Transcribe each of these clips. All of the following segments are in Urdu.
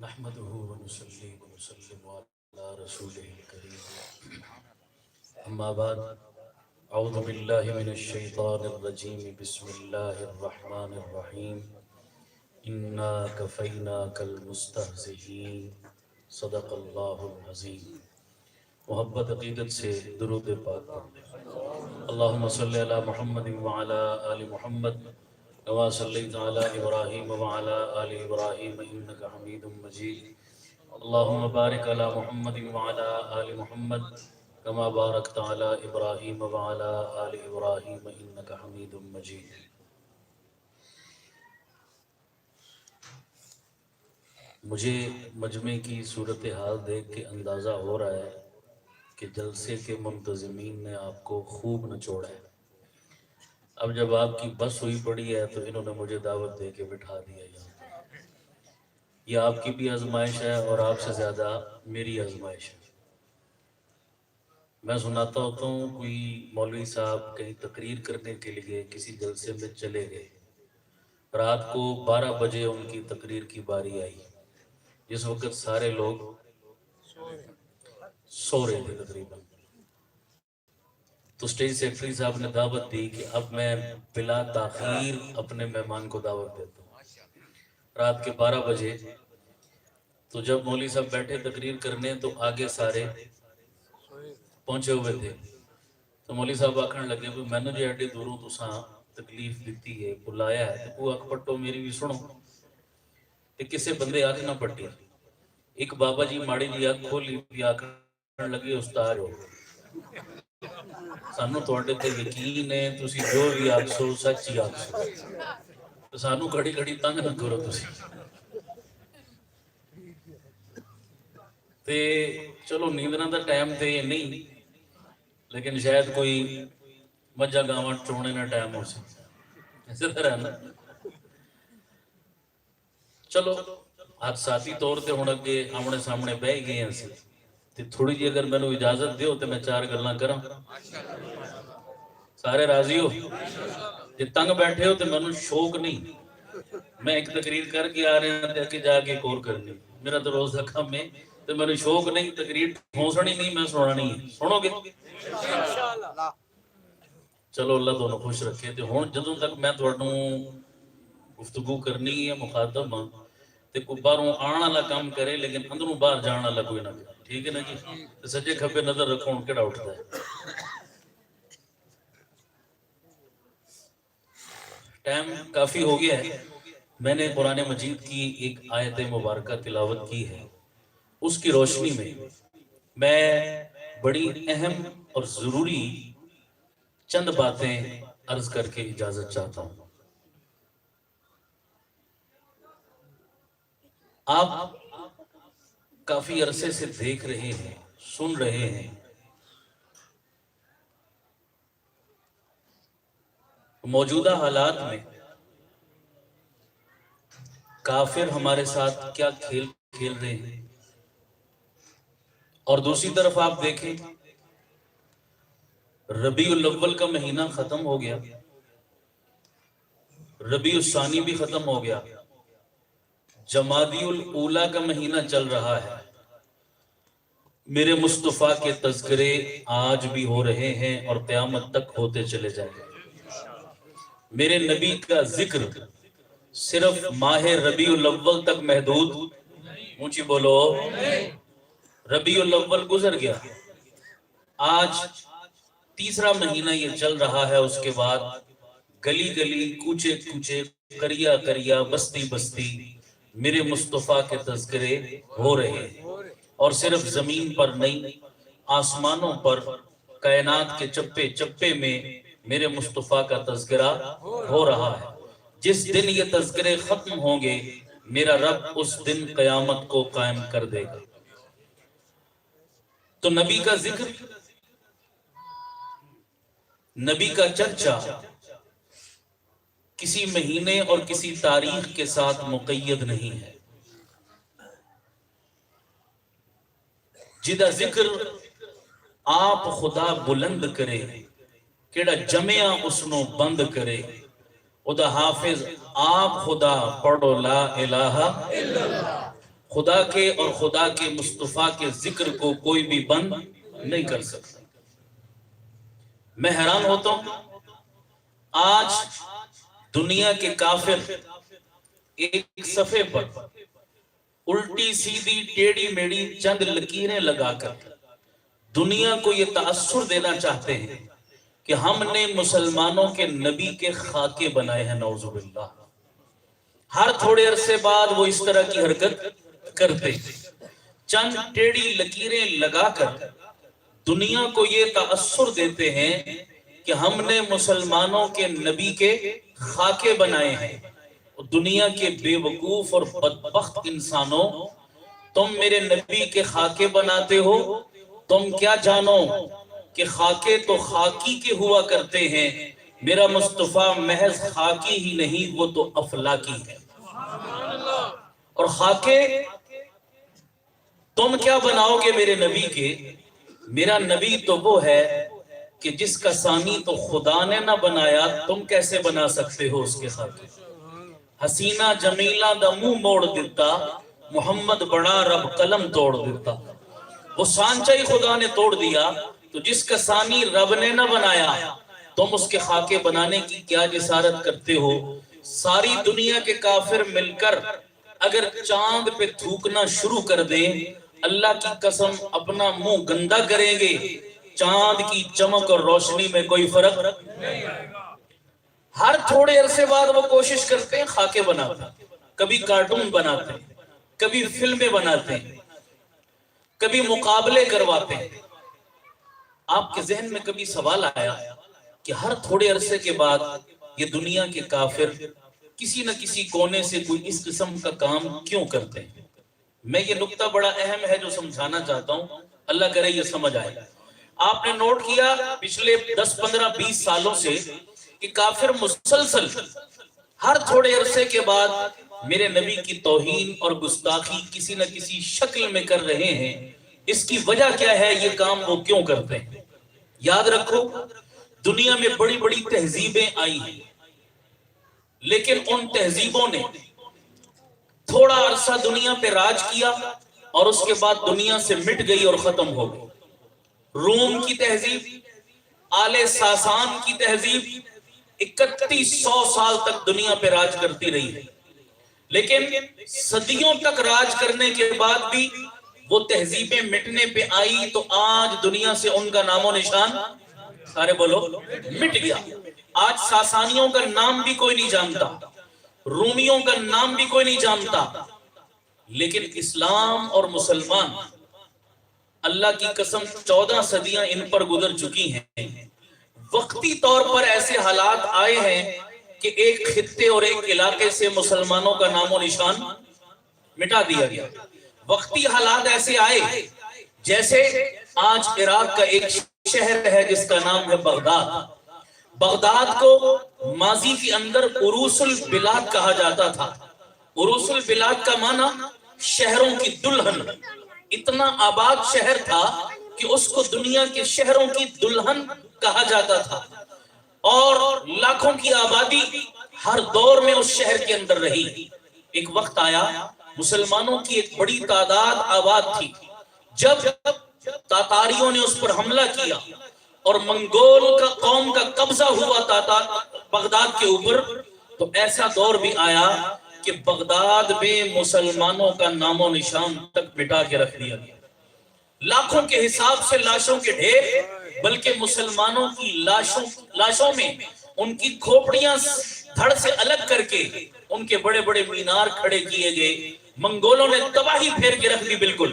نحمده ونصلي ونسلم على رسوله الكريم أما بعد أعوذ بالله من الشيطان الرجيم بسم الله الرحمن الرحيم إنا كفيناك المستهزئين صدق الله العظيم. محبت عقیدت سے درود پاک پڑھیں. اللہم صلی علی محمد وعلی آل محمد كما صليت على إبراهيم وعلى آل إبراهيم إنك حميد مجيد. اللهم بارك على محمد وعلى آل محمد كما باركت على إبراهيم وعلى آل إبراهيم إنك حميد مجيد. مجھے مجمع کی صورتحال دیکھ کے اندازہ ہو رہا ہے کہ جلسے کے منتظمین نے آپ کو خوب نچوڑا ہے. اب جب آپ کی بس ہوئی پڑی ہے تو انہوں نے مجھے دعوت دے کے بٹھا دیا یہاں. یہ آپ کی بھی آزمائش ہے اور آپ سے زیادہ میری آزمائش ہے. میں سناتا ہوتا ہوں کوئی مولوی صاحب کہیں تقریر کرنے کے لیے کسی جلسے میں چلے گئے. رات کو 12 بجے ان کی تقریر کی باری آئی جس وقت سارے لوگ سو رہے تھے تقریباً. تو اسٹیج سیکرٹری صاحب نے دعوت دی کہ اب میں بلا تاخیر اپنے مہمان کو دعوت دیتا ہوں. رات کے 12 بجے تو جب مولوی صاحب بیٹھے تقریر کرنے تو آگے سارے پہنچے ہوئے تھے. تو مولوی صاحب آکھن لگے کہ میں نے جو ایڈے دوروں تساں تکلیف دیتی ہے بلایا ہے تو وہ اکھ پٹو میری بھی سنو. کہ کسے بندے آکھ نہ پٹی. ایک بابا جی ماڑی جی آکھ کھولی بھی آکھن لگے استاد ہو سانو تواڈے تے یقین ہے تسی جو بھی آکھسو سچ ہی آکھسو تو سانو کھڑی کھڑی تنگ نہ کرو تسی. تے چلو نیندرہ دا ٹائم تے یہ نہیں لیکن شاید کوئی مجھا گاواں چونے نہ ٹائم ہو سکتا ایسے طرح نا. چلو آج ساتھی طور تے ہون اگے آمنے سامنے بہ گئے ہیں سی تے تھوڑی جی اگر میں نے اجازت دیو تے میں 4 گلاں کراں. سارے راضی ہو جے تنگ بیٹھے ہو تے میں نے شوق نہیں. میں ایک تقریر کر کے آ رہے ہیں تے اگے جا کے ایک اور کرنی. میرا تو روز کا کم ہے تے میں نے شوق نہیں تقریر پھونسنی نہیں میں سنانی ہے. سنو گے چلو اللہ تانوں خوش رکھے. تے ہن جدوں تک میں تانوں گفتگو کرنی ہے مخاطب ہاں تے کوئی باہروں آن والا کام کرے لیکن اندروں باہر جان والا کوئی نہ کرے. ٹھیک ہے نا جی. تے سجے کھبے نظر رکھو ہن کیڑا اٹھدا ہے. ٹائم کافی ہو گیا ہے. میں نے قرآن مجید کی ایک آیت مبارکہ تلاوت کی ہے. اس کی روشنی میں بڑی اہم اور ضروری چند باتیں عرض کر کے اجازت چاہتا ہوں. آپ کافی عرصے سے دیکھ رہے ہیں سن رہے ہیں موجودہ حالات میں کافر ہمارے ساتھ کیا کھیل کھیل رہے ہیں. اور دوسری طرف آپ دیکھیں ربیع الاول کا مہینہ ختم ہو گیا. ربیع الثانی بھی ختم ہو گیا. جمادی الاولیٰ کا مہینہ چل رہا ہے. میرے مصطفیٰ کے تذکرے آج بھی ہو رہے ہیں اور قیامت تک ہوتے چلے جائیں گے. میرے نبی کا ذکر صرف ماہ ربیع الاول تک محدود اونچی بولو. ربیع الاول گزر گیا. آج تیسرا مہینہ یہ چل رہا ہے. اس کے بعد گلی گلی کوچے کوچے کریا کریا بستی بستی میرے مصطفیٰ کے تذکرے ہو رہے ہیں. اور صرف زمین پر نہیں آسمانوں پر کائنات کے چپے چپے میں میرے مصطفیٰ کا تذکرہ ہو رہا ہے. جس دن یہ تذکرے ختم ہوں گے میرا رب اس دن قیامت کو قائم کر دے گا. تو نبی کا ذکر نبی کا چرچا کسی مہینے اور کسی تاریخ کے ساتھ مقید نہیں ہے. جدا ذکر آپ خدا بلند کرے کیڑا جمعہ اسنو بند کرے. ادا حافظ آپ خدا پڑھو لا الہ الا اللہ. خدا کے اور خدا کے مصطفیٰ کے ذکر کو کوئی بھی بند نہیں کر سکتا۔ میں حیران ہوتا ہوں، آج دنیا کے کافر ایک صفحے پر الٹی سیدھی ٹیڑھی میڑھی چند لکیریں لگا کر دنیا کو یہ تاثر دینا چاہتے ہیں کہ ہم نے مسلمانوں کے نبی کے خاکے بنائے ہیں، نعوذ باللہ۔ ہر تھوڑے عرصے بعد وہ اس طرح کی حرکت کرتے، چند ٹیڑھی لکیریں لگا کر دنیا کو یہ تاثر دیتے ہیں کہ ہم نے مسلمانوں کے نبی کے خاکے بنائے ہیں۔ دنیا کے بے وقوف اور بدبخت انسانوں، تم میرے نبی کے خاکے بناتے ہو، تم کیا جانو کہ خاکے تو خاکی کے ہوا کرتے ہیں، میرا مصطفیٰ محض خاکی ہی نہیں، وہ تو افلاکی ہے۔ اور خاکے تم کیا بناؤ گے میرے نبی کے؟ میرا نبی تو وہ ہے کہ جس کا ثانی تو خدا نے نہ بنایا، تم کیسے بنا سکتے ہو اس کے خاکے؟ حسینہ جمیلہ دا منہ موڑ دیتا، محمد بڑا رب قلم توڑ دیتا۔ وہ سانچہ ہی خدا نے توڑ دیا، تو جس کا ثانی رب نے نہ بنایا، تم اس کے خاکے بنانے کی کیا جسارت کرتے ہو؟ ساری دنیا کے کافر مل کر اگر چاند پہ تھوکنا شروع کر دیں، اللہ کی قسم اپنا منہ گندا کریں گے، چاند کی چمک اور روشنی میں کوئی فرق نہیں آئے گا۔ ہر تھوڑے عرصے بعد وہ کوشش کرتے ہیں خاکے بناتے ہیں، کبھی کارٹون بناتے ہیں، کبھی فلمیں بناتے ہیں، کبھی مقابلے کرواتے ہیں۔ آپ کے ذہن میں کبھی سوال آیا کہ ہر تھوڑے عرصے کے بعد یہ دنیا کے کافر کسی نہ کسی کونے سے کوئی اس قسم کا کام کیوں کرتے ہیں؟ میں یہ نقطہ بڑا اہم ہے جو سمجھانا چاہتا ہوں، اللہ کرے یہ سمجھ آئے۔ آپ نے نوٹ کیا پچھلے 10 15 20 سالوں سے کہ کافر مسلسل ہر تھوڑے عرصے کے بعد میرے نبی کی توہین اور گستاخی کسی نہ کسی شکل میں کر رہے ہیں۔ اس کی وجہ کیا ہے؟ یہ کام وہ کیوں کرتے ہیں؟ یاد رکھو، دنیا میں بڑی بڑی تہذیبیں آئی ہیں، لیکن ان تہذیبوں نے تھوڑا عرصہ دنیا پہ راج کیا اور اس کے بعد دنیا سے مٹ گئی اور ختم ہو گئی۔ روم کی تہذیب، آل ساسان کی تہذیب 3100 سال تک دنیا پہ راج کرتی رہی ہے، لیکن صدیوں تک راج کرنے کے بعد بھی وہ تہذیبیں مٹنے پہ آئی تو آج دنیا سے ان کا نام و نشان، سارے بولو، مٹ گیا۔ آج ساسانیوں کا نام بھی کوئی نہیں جانتا، رومیوں کا نام بھی کوئی نہیں جانتا، لیکن اسلام اور مسلمان، اللہ کی قسم 14 صدیاں ان پر گزر چکی ہیں۔ وقتی طور پر ایسے حالات آئے ہیں کہ ایک خطے اور ایک علاقے سے مسلمانوں کا نام و نشان مٹا دیا گیا۔ وقتی حالات ایسے آئے جیسے آج عراق کا ایک شہر ہے جس کا نام ہے بغداد۔ بغداد کو ماضی کے اندر عروس البلاد کہا جاتا تھا۔ عروس البلاد کا معنی شہروں کی دلہن۔ اتنا آباد شہر تھا کہ اس کو دنیا کے شہروں کی دلہن کہا جاتا تھا، اور لاکھوں کی آبادی ہر دور میں اس شہر کے اندر رہی۔ ایک وقت آیا مسلمانوں کی ایک بڑی تعداد آباد تھی، جب تاتاریوں نے اس پر حملہ کیا اور منگول کا قوم کا قبضہ ہوا بغداد کے اوپر، تو ایسا دور بھی آیا کہ بغداد میں مسلمانوں کا نام و نشان تک مٹا کے رکھ دیا گیا۔ لاکھوں کے حساب سے لاشوں کے ڈھیر، بلکہ مسلمانوں کی لاشوں میں ان کی کھوپڑیاں دھڑ سے الگ کر کے ان کے بڑے بڑے مینار کھڑے کیے گئے۔ منگولوں نے تباہی پھیر کے رکھ دی۔ بالکل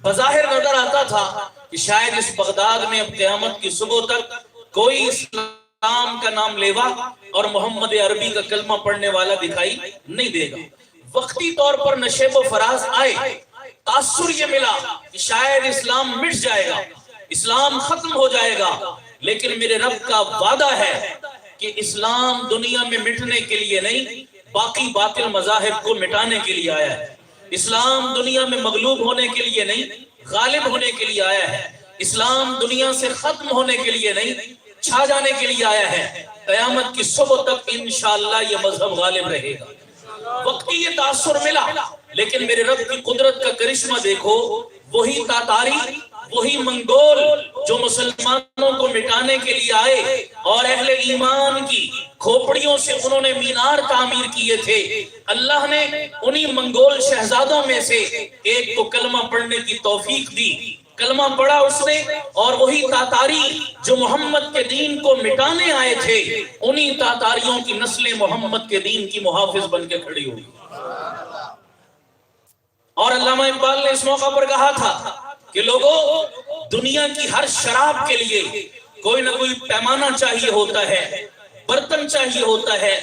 بظاہر نظر آتا تھا کہ شاید اس بغداد میں اب قیامت کی صبح تک کوئی اسلام کا نام لیوا اور محمد عربی کا کلمہ پڑھنے والا دکھائی نہیں دے گا۔ وقتی طور پر نشیب و فراز آئے، تاثر یہ ملا کہ شاید اسلام مٹ جائے گا، اسلام ختم ہو جائے گا، لیکن میرے رب کا وعدہ ہے کہ اسلام دنیا میں مٹنے کے لیے نہیں، باقی باطل مذاہب کو مٹانے کے لیے آیا ہے۔ اسلام دنیا میں مغلوب ہونے کے لیے نہیں، غالب ہونے کے لیے آیا ہے۔ اسلام دنیا سے ختم ہونے کے لیے نہیں، چھا جانے کے لیے آیا ہے۔ قیامت کی صبح تک انشاءاللہ یہ مذہب غالب رہے گا۔ وقتی یہ تاثر ملا لیکن میرے رب کی قدرت کا کرشمہ دیکھو، وہی تاتاری، وہی منگول جو مسلمانوں کو مٹانے کے لیے آئے اور اہل ایمان کی کھوپڑیوں سے انہوں نے مینار تعمیر کیے تھے، اللہ نے انہی منگول شہزادوں میں سے ایک کو کلمہ پڑھنے کی توفیق دی، کلمہ پڑھا اس نے، اور وہی تاتاری جو محمد کے دین کو مٹانے آئے تھے، انہی تاتاریوں کی نسل محمد کے دین کی محافظ بن کے کھڑی ہوئی۔ اور علامہ اقبال نے اس موقع پر کہا تھا کہ لوگوں، دنیا کی ہر شراب کے لیے کوئی نہ کوئی پیمانہ چاہیے ہوتا ہے، برتن چاہیے ہوتا ہے،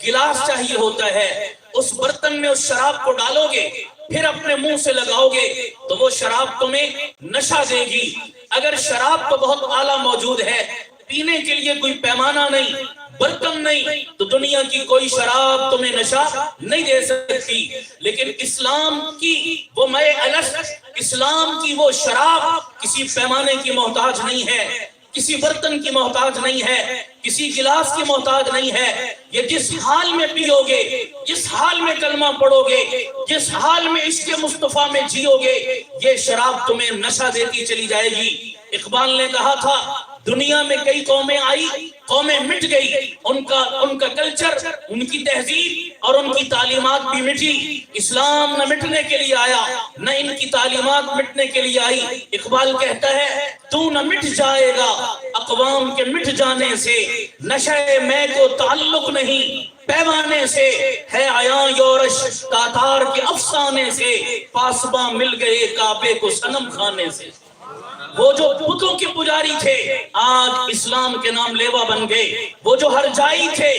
گلاس چاہیے ہوتا ہے، اس برتن میں اس شراب کو ڈالو گے، پھر اپنے منہ سے لگاؤ گے تو وہ شراب تمہیں نشہ دے گی۔ اگر شراب تو بہت اعلیٰ موجود ہے، پینے کے لیے کوئی پیمانہ نہیں، برتن نہیں، تو دنیا کی کوئی شراب تمہیں نشہ نہیں دے سکتی۔ لیکن اسلام کی وہ مے الست، اسلام کی وہ شراب کسی پیمانے کی محتاج نہیں ہے، کسی برتن کی محتاج نہیں ہے، کسی گلاس کی محتاج نہیں ہے۔ یہ جس حال میں پیو گے، جس حال میں کلمہ پڑھو گے، جس حال میں عشق مصطفیٰ میں جیو گے، یہ شراب تمہیں نشہ دیتی چلی جائے گی۔ اقبال نے کہا تھا، دنیا میں کئی قومیں آئی، قومیں مٹ گئی، ان کا کلچر، ان کی تہذیب اور ان کی تعلیمات بھی مٹی۔ اسلام نہ مٹنے کے لیے آیا، نہ ان کی تعلیمات مٹنے کے لیے آئی۔ اقبال کہتا ہے، تو نہ مٹ جائے گا اقوام کے مٹ جانے سے، نشہ میں کو تعلق نہیں پیمانے سے، ہے عیاں یورش تاتار کے افسانے سے، پاسباں مل گئے کعبے کو صنم خانے سے۔ وہ جو بتوں کے پجاری تھے آج اسلام کے نام لیوا بن گئے، وہ جو ہر جائی تھے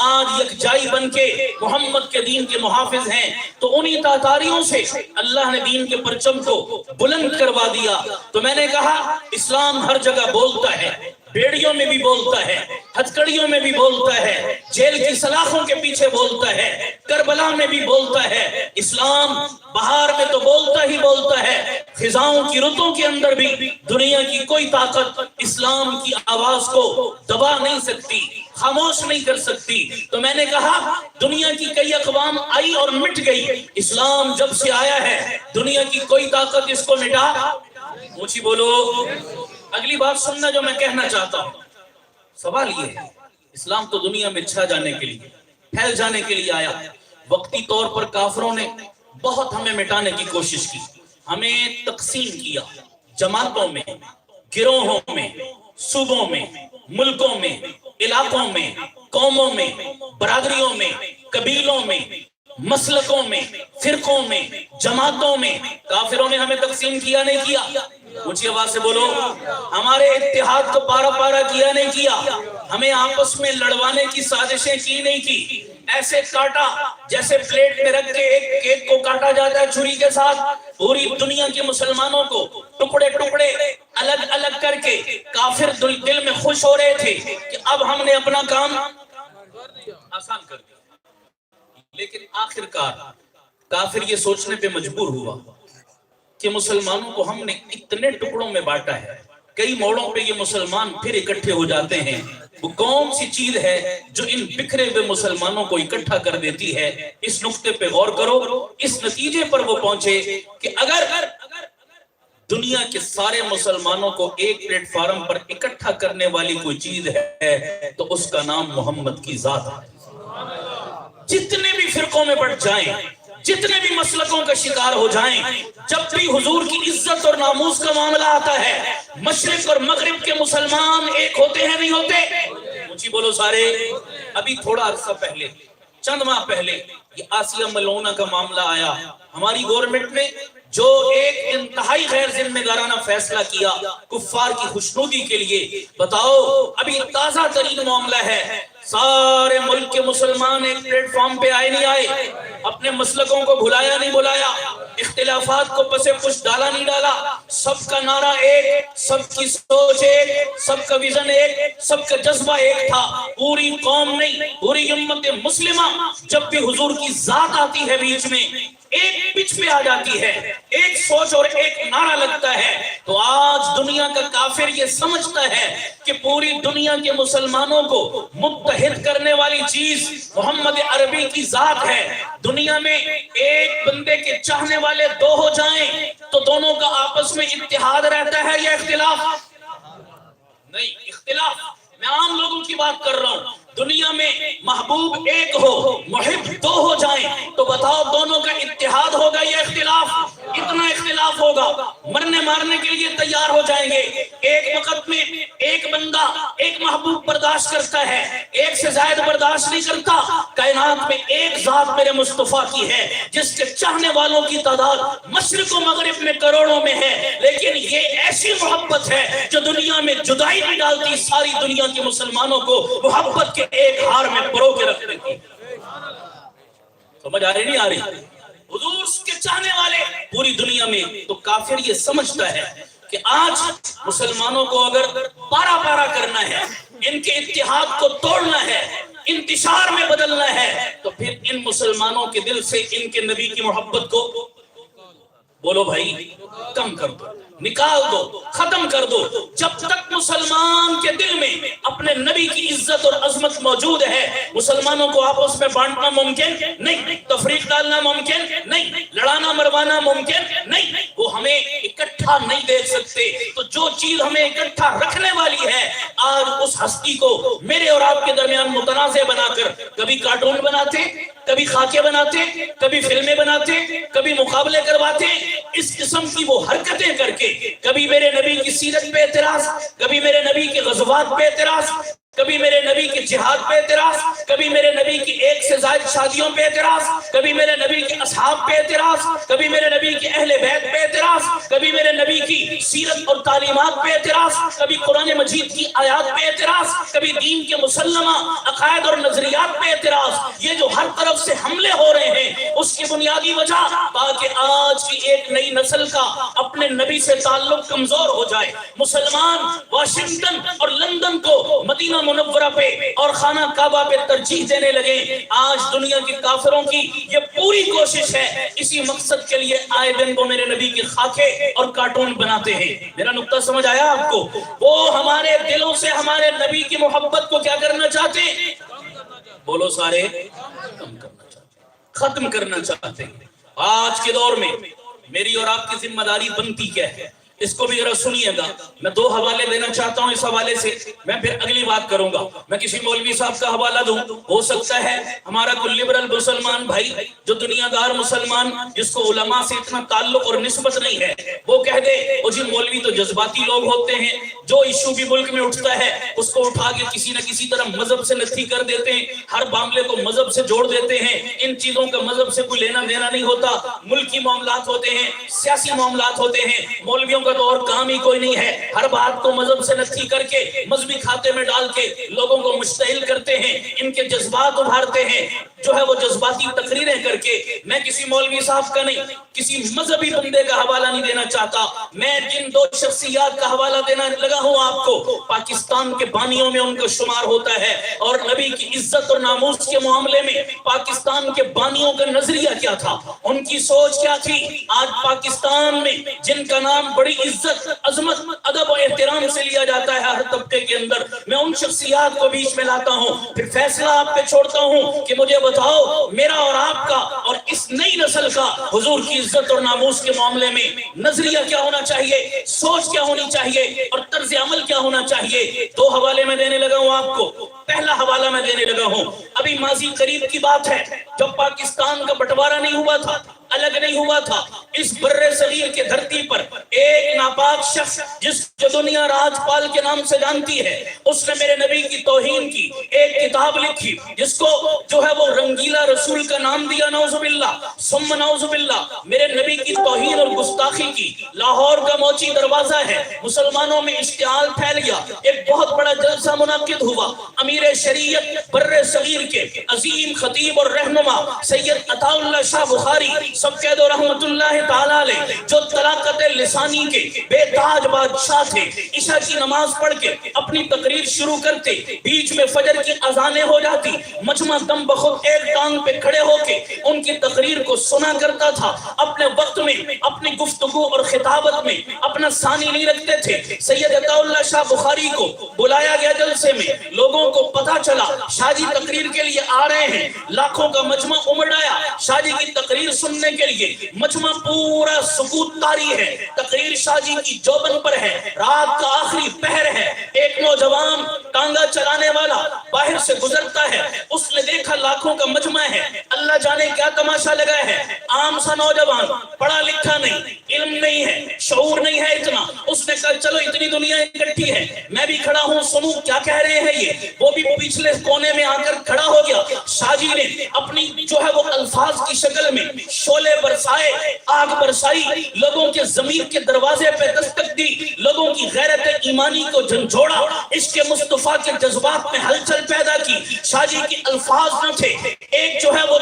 آج یک جائی بن کے محمد کے دین کے محافظ ہیں۔ تو انہی تاتاریوں سے اللہ نے دین کے پرچم کو بلند کروا دیا۔ تو میں نے کہا اسلام ہر جگہ بولتا ہے، بیڑیوں میں بھی بولتا ہے، ہتھکڑیوں میں بھی بولتا ہے، جیل کی سلاخوں کے پیچھے بولتا ہے، کربلا میں بھی بولتا ہے۔ اسلام بہار میں تو بولتا ہی بولتا ہے، خزاؤں کی رتوں کے اندر بھی دنیا کی کوئی طاقت اسلام کی آواز کو دبا نہیں سکتی، خاموش نہیں کر سکتی۔ تو میں نے کہا دنیا کی کئی اقوام آئی اور مٹ گئی، اسلام جب سے آیا ہے دنیا کی کوئی طاقت اس کو مٹا، اونچی بولو۔ اگلی بات سننا جو میں کہنا چاہتا ہوں، سوال یہ ہے، اسلام تو دنیا میں چھا جانے کے لیے، پھیل جانے کے لیے آیا۔ وقتی طور پر کافروں نے بہت ہمیں مٹانے کی کوشش کی، ہمیں تقسیم کیا، جماعتوں میں، گروہوں میں، صوبوں میں، ملکوں میں، علاقوں میں، قوموں میں، برادریوں میں، قبیلوں میں، مسلکوں میں، فرقوں میں، جماعتوں میں۔ کافروں نے ہمیں تقسیم کیا نہیں کیا؟ اونچی آواز سے بولو۔ ہمارے اتحاد کو پارا پارا کیا نہیں کیا؟ ہمیں آپس میں لڑوانے کی سازشیں کی نہیں کی؟ ایسے کاٹا جیسے پلیٹ میں رکھ کے ایک کیک کو کاٹا جاتا ہے چھری کے ساتھ، پوری دنیا کے مسلمانوں کو ٹکڑے ٹکڑے الگ الگ کر کے کافر دل میں خوش ہو رہے تھے کہ اب ہم نے اپنا کام آسان کر دیا۔ لیکن آخر کار کافر یہ سوچنے پہ مجبور ہوا کہ مسلمانوں کو ہم نے اتنے ٹکڑوں میں بانٹا ہے، کئی موڑوں پہ یہ مسلمان پھر اکٹھے ہو جاتے ہیں، وہ کون سی چیز ہے جو ان بکھرے ہوئے مسلمانوں کو اکٹھا کر دیتی ہے؟ اس نقطے پہ غور کرو۔ اس نتیجے پر وہ پہنچے کہ اگر دنیا کے سارے مسلمانوں کو ایک پلیٹ فارم پر اکٹھا کرنے والی کوئی چیز ہے تو اس کا نام محمد کی ذات ہے۔ جتنے بھی فرقوں میں بٹ جائیں، جتنے بھی مسلکوں کا شکار ہو جائیں، جب بھی حضور کی عزت اور ناموس کا معاملہ آتا ہے، مشرق اور مغرب کے مسلمان ایک ہوتے ہیں نہیں ہوتے؟ مجھے بولو سارے۔ ابھی تھوڑا عرصہ پہلے، چند ماہ پہلے یہ آسیہ ملونہ کا معاملہ آیا، ہماری گورنمنٹ نے جو ایک انتہائی غیر ذمہ دارانہ فیصلہ کیا کفار کی خوشنودی کے لیے، بتاؤ ابھی تازہ ترین معاملہ ہے، سارے ملک کے مسلمان ایک پلیٹ فارم پہ آئے نہیں آئے، اپنے مسلکوں کو بھلایا نہیں بلایا، اختلافات کو پسے پش ڈالا نہیں ڈالا، سب کا نعرہ ایک، سب کی سوچ ایک، سب کا ویژن ایک، سب کا جذبہ ایک تھا۔ پوری قوم نہیں، پوری امت مسلمہ جب بھی حضور کی ذات آتی ہے بیچ میں، ایک پچ پہ آ جاتی ہے، ایک سوچ اور ایک نعرہ لگتا ہے۔ تو آج دنیا کا کافر یہ سمجھتا ہے کہ پوری دنیا کے مسلمانوں کو متحد کرنے والی چیز محمد عربی کی ذات ہے۔ دنیا میں ایک بندے کے چاہنے والے دو ہو جائیں تو دونوں کا آپس میں اتحاد رہتا ہے یا اختلاف؟ نہیں، اختلاف۔ میں عام لوگوں کی بات کر رہا ہوں۔ دنیا میں محبوب ایک ہو، محب دو ہو جائیں تو بتاؤ دونوں کا اتحاد ہوگا یا اختلاف؟ اتنا اختلاف ہوگا، مرنے مارنے کے لیے تیار ہو جائیں گے۔ ایک وقت میں ایک بندہ ایک محبوب برداشت کرتا ہے، ایک سے زائد برداشت نہیں کرتا۔ کائنات میں ایک ذات میرے مصطفیٰ کی ہے جس کے چاہنے والوں کی تعداد مشرق و مغرب میں کروڑوں میں ہے، لیکن یہ ایسی محبت ہے جو دنیا میں جدائی نہیں ڈالتی، ساری دنیا کے مسلمانوں کو محبت کے ایک ہار میں پرو کے رکھ دیتی۔ سمجھ آ رہی نہیں آ رہی؟ حضور کے چاہنے والے پوری دنیا میں۔ تو کافر یہ سمجھتا ہے کہ آج مسلمانوں کو اگر پارا پارا کرنا ہے، ان کے اتحاد کو توڑنا ہے، انتشار میں بدلنا ہے، تو پھر ان مسلمانوں کے دل سے ان کے نبی کی محبت کو بولو بھائی کم کر دو، نکال دو، ختم کر دو۔ جب تک مسلمان کے دل میں اپنے نبی کی عزت اور عظمت موجود ہے، مسلمانوں کو آپس میں بانٹنا ممکن نہیں، تفریق ڈالنا ممکن نہیں، لڑانا مروانا ممکن نہیں، وہ ہمیں اکٹھا نہیں دیکھ سکتے۔ تو جو چیز ہمیں اکٹھا رکھنے والی ہے، آج اس ہستی کو میرے اور آپ کے درمیان متنازع بنا کر کبھی کارٹون بناتے، کبھی خاکے بناتے، کبھی فلمیں بناتے، کبھی مقابلے کرواتے، اس قسم کی وہ حرکتیں کر کے کبھی میرے نبی کی سیرت پہ اعتراض، کبھی میرے نبی کے غزوات پہ اعتراض، کبھی میرے نبی کے جہاد پہ اعتراض، کبھی میرے نبی کی ایک سے زائد شادیوں پہ اعتراض، کبھی میرے نبی کے اصحاب پہ اعتراض، کبھی میرے نبی کے اہل بیت پہ اعتراض، کبھی میرے نبی کی سیرت اور تعلیمات پہ اعتراض، کبھی قرآن مجید کی آیات پہ اعتراض، کبھی دین کے مسلمہ عقائد اور نظریات پہ اعتراض۔ یہ جو ہر طرف سے حملے ہو رہے ہیں، اس کی بنیادی وجہ تاکہ آج کی ایک نئی نسل کا اپنے نبی سے تعلق کمزور ہو جائے۔ مسلمان واشنگٹن اور لندن کو مدینہ منورہ پہ اور خانہ کعبہ پہ ترجیح دینے لگے۔ آج دنیا کے کافروں کی یہ پوری کوشش ہے، اسی مقصد کے لیے آئے دن کو میرے نبی کے خاکے اور کارٹون بناتے ہیں۔ میرا نقطہ سمجھ آیا آپ کو؟ وہ ہمارے دلوں سے ہمارے نبی کی محبت کو کیا کرنا چاہتے ہیں؟ بولو سارے، کم کرنا چاہتے ہیں، ختم کرنا چاہتے ہیں۔ آج کے دور میں میری اور آپ کی ذمہ داری بنتی کیا ہے، اس کو بھی ذرا سنیے گا۔ میں دو حوالے دینا چاہتا ہوں، اس حوالے سے میں پھر اگلی بات کروں گا۔ میں کسی مولوی صاحب کا حوالہ دوں، ہو سکتا ہے ہمارا کوئی لبرل مسلمان بھائی جو دنیا دار مسلمان جس کو علماء سے اتنا تعلق اور نسبت نہیں ہے، وہ کہہ دے او جی مولوی تو جذباتی لوگ ہوتے ہیں، جو ایشو بھی ملک میں اٹھتا ہے اس کو اٹھا کے کسی نہ کسی طرح مذہب سے نتھی کر دیتے ہیں، ہر معاملے کو مذہب سے جوڑ دیتے ہیں۔ ان چیزوں کا مذہب سے کوئی لینا دینا نہیں ہوتا، ملکی معاملات ہوتے ہیں، سیاسی معاملات ہوتے ہیں، مولویوں کا تو اور کام ہی کوئی نہیں ہے، ہر بات کو مذہب سے نتھی کر کے مذہبی کھاتے میں ڈال کے لوگوں کو مشتعل کرتے ہیں، ان کے جذبات ابھارتے ہیں، جو ہے وہ جذباتی تقریریں کر کے۔ میں کسی مولوی صاحب کا نہیں، کسی مذہبی بندے کا حوالہ نہیں دینا چاہتا، میں جن دو شخصیات کا حوالہ دینا لگا ہوں آپ کو، پاکستان کے بانیوں میں ان کا شمار ہوتا ہے، اور نبی کی عزت اور ناموس کے معاملے میں پاکستان کے بانیوں کا نظریہ کیا تھا، ان کی سوچ کیا تھی۔ آج پاکستان میں جن کا نام بڑی عزت، عظمت، ادب و احترام سے لیا جاتا ہے ہر طبقے کے اندر، میں ان شخصیات کو بیچ میں لاتا ہوں، پھر فیصلہ آپ پہ چھوڑتا ہوں کہ مجھے بتاؤ میرا اور آپ کا اور اس نئی نسل کا حضور کی عزت اور ناموس کے معاملے میں نظریہ کیا ہونا چاہیے، سوچ کیا ہونی چاہیے اور طرز عمل کیا ہونا چاہیے۔ دو حوالے میں دینے لگا ہوں آپ کو۔ پہلا حوالہ میں دینے لگا ہوں، ابھی ماضی قریب کی بات ہے، جب پاکستان کا بٹوارہ نہیں ہوا تھا، الگ نہیں ہوا تھا، اس برے صغیر کے دھرتی پر ایک ناپاک شخص جس جو دنیا راج پال کے نام سے جانتی ہے، اس نے میرے نبی کی توہین کی ایک کتاب لکھی جس کو جو ہے وہ رنگیلا رسول کا نام دیا، نعوذ باللہ ثم نعوذ باللہ۔ میرے نبی کی توہین اور گستاخی کی، لاہور کا موچی دروازہ ہے، مسلمانوں میں اشتعال پھیل گیا، ایک بہت بڑا جلسہ منعقد ہوا، امیر شریعت برے صغیر کے عظیم خطیب اور رہنما سید عطا اللہ شاہ بخاری سب کہہ دو رحمت اللہ تعالیٰ نے جو طلاقت لسانی کے بے تاج بادشاہ تھے، عشاء کی نماز پڑھ کے اپنی تقریر شروع کرتے، بیچ میں فجر کی اذانیں ہو جاتی، مجمع دم بخود ایک ٹانگ پہ کھڑے ہو کے ان کی تقریر کو سنا کرتا تھا، اپنے وقت میں اپنی گفتگو اور خطابت میں اپنا ثانی نہیں رکھتے تھے۔ سید عطا اللہ شاہ بخاری کو بلایا گیا جلسے میں، لوگوں کو پتا چلا شاہ جی تقریر کے لیے آ رہے ہیں، لاکھوں کا مجمع امڑ آیا شاہ جی کی تقریر سننے کے لیے، مجمع پورا سکوت طاری ہے، تقریر شاہ جی کی جوبن پر ہے، رات کا آخری پہر ہے، ایک نوجوان ٹانگا چلانے والا باہر سے گزرتا ہے، اس نے دیکھا لاکھوں کا مجمع ہے، اللہ جانے کیا تماشا لگا ہے، عام سا نوجوان، پڑھا لکھا نہیں، علم نہیں ہے، شعور نہیں ہے اتنا، اس نے کہا چلو اتنی دنیا اکٹھی ہے، میں بھی کھڑا ہوں سنوں کیا کہہ رہے ہیں یہ، وہ بھی پچھلے کونے میں آ کر کھڑا ہو گیا۔ شاہ جی نے اپنی جو ہے وہ الفاظ کی شکل میں شعلے برسائے، آگ برسائی، لوگوں کے ضمیر کے دروازے پہ دستک دی، لوگوں کی غیرت ایمانی کو جھنجھوڑا، عشق مصطفیٰ کے جذبات میں ہلچل پیدا کی۔ شاہ جی کے الفاظ نہ تھے، ایک جو ہے وہ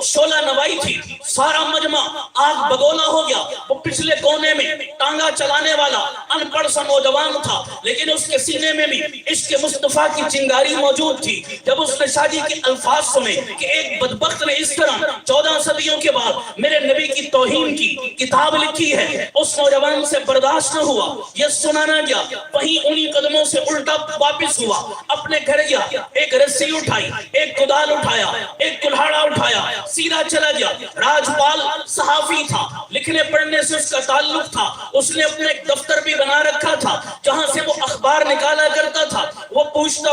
شعلہ نوائی تھی، سارا مجمع آگ بگولا ہو گیا۔ وہ پچھلے کونے میں ٹانگا چلانے والا ان پڑھ سا نوجوان تھا، لیکن اس کے سینے میں بھی عشق مصطفیٰ کی چنگاری موجود تھی۔ جب اس نے شاہ جی کے الفاظ سنے کہ ایک بدبخت نے اس طرح 14 صدیوں کے بعد میرے نبی کی توہین کی کتاب لکھی ہے، اس نوجوان سے برداشت نہ ہوا، یہ سنا نہ گیا، وہیں انہی قدموں سے الٹا واپس ہوا، اپنے گھر گیا، ایک رسی اٹھائی، ایک کدال اٹھایا، ایک کلہاڑا اٹھایا، سیدھا چلا گیا۔ راجپال صحافی تھا، لکھنے پڑھنے سے اس کا تعلق تھا، اس نے اپنے ایک دفتر بھی بنا رکھا تھا جہاں سے وہ اخبار نکالا کرتا تھا۔ وہ پوچھتا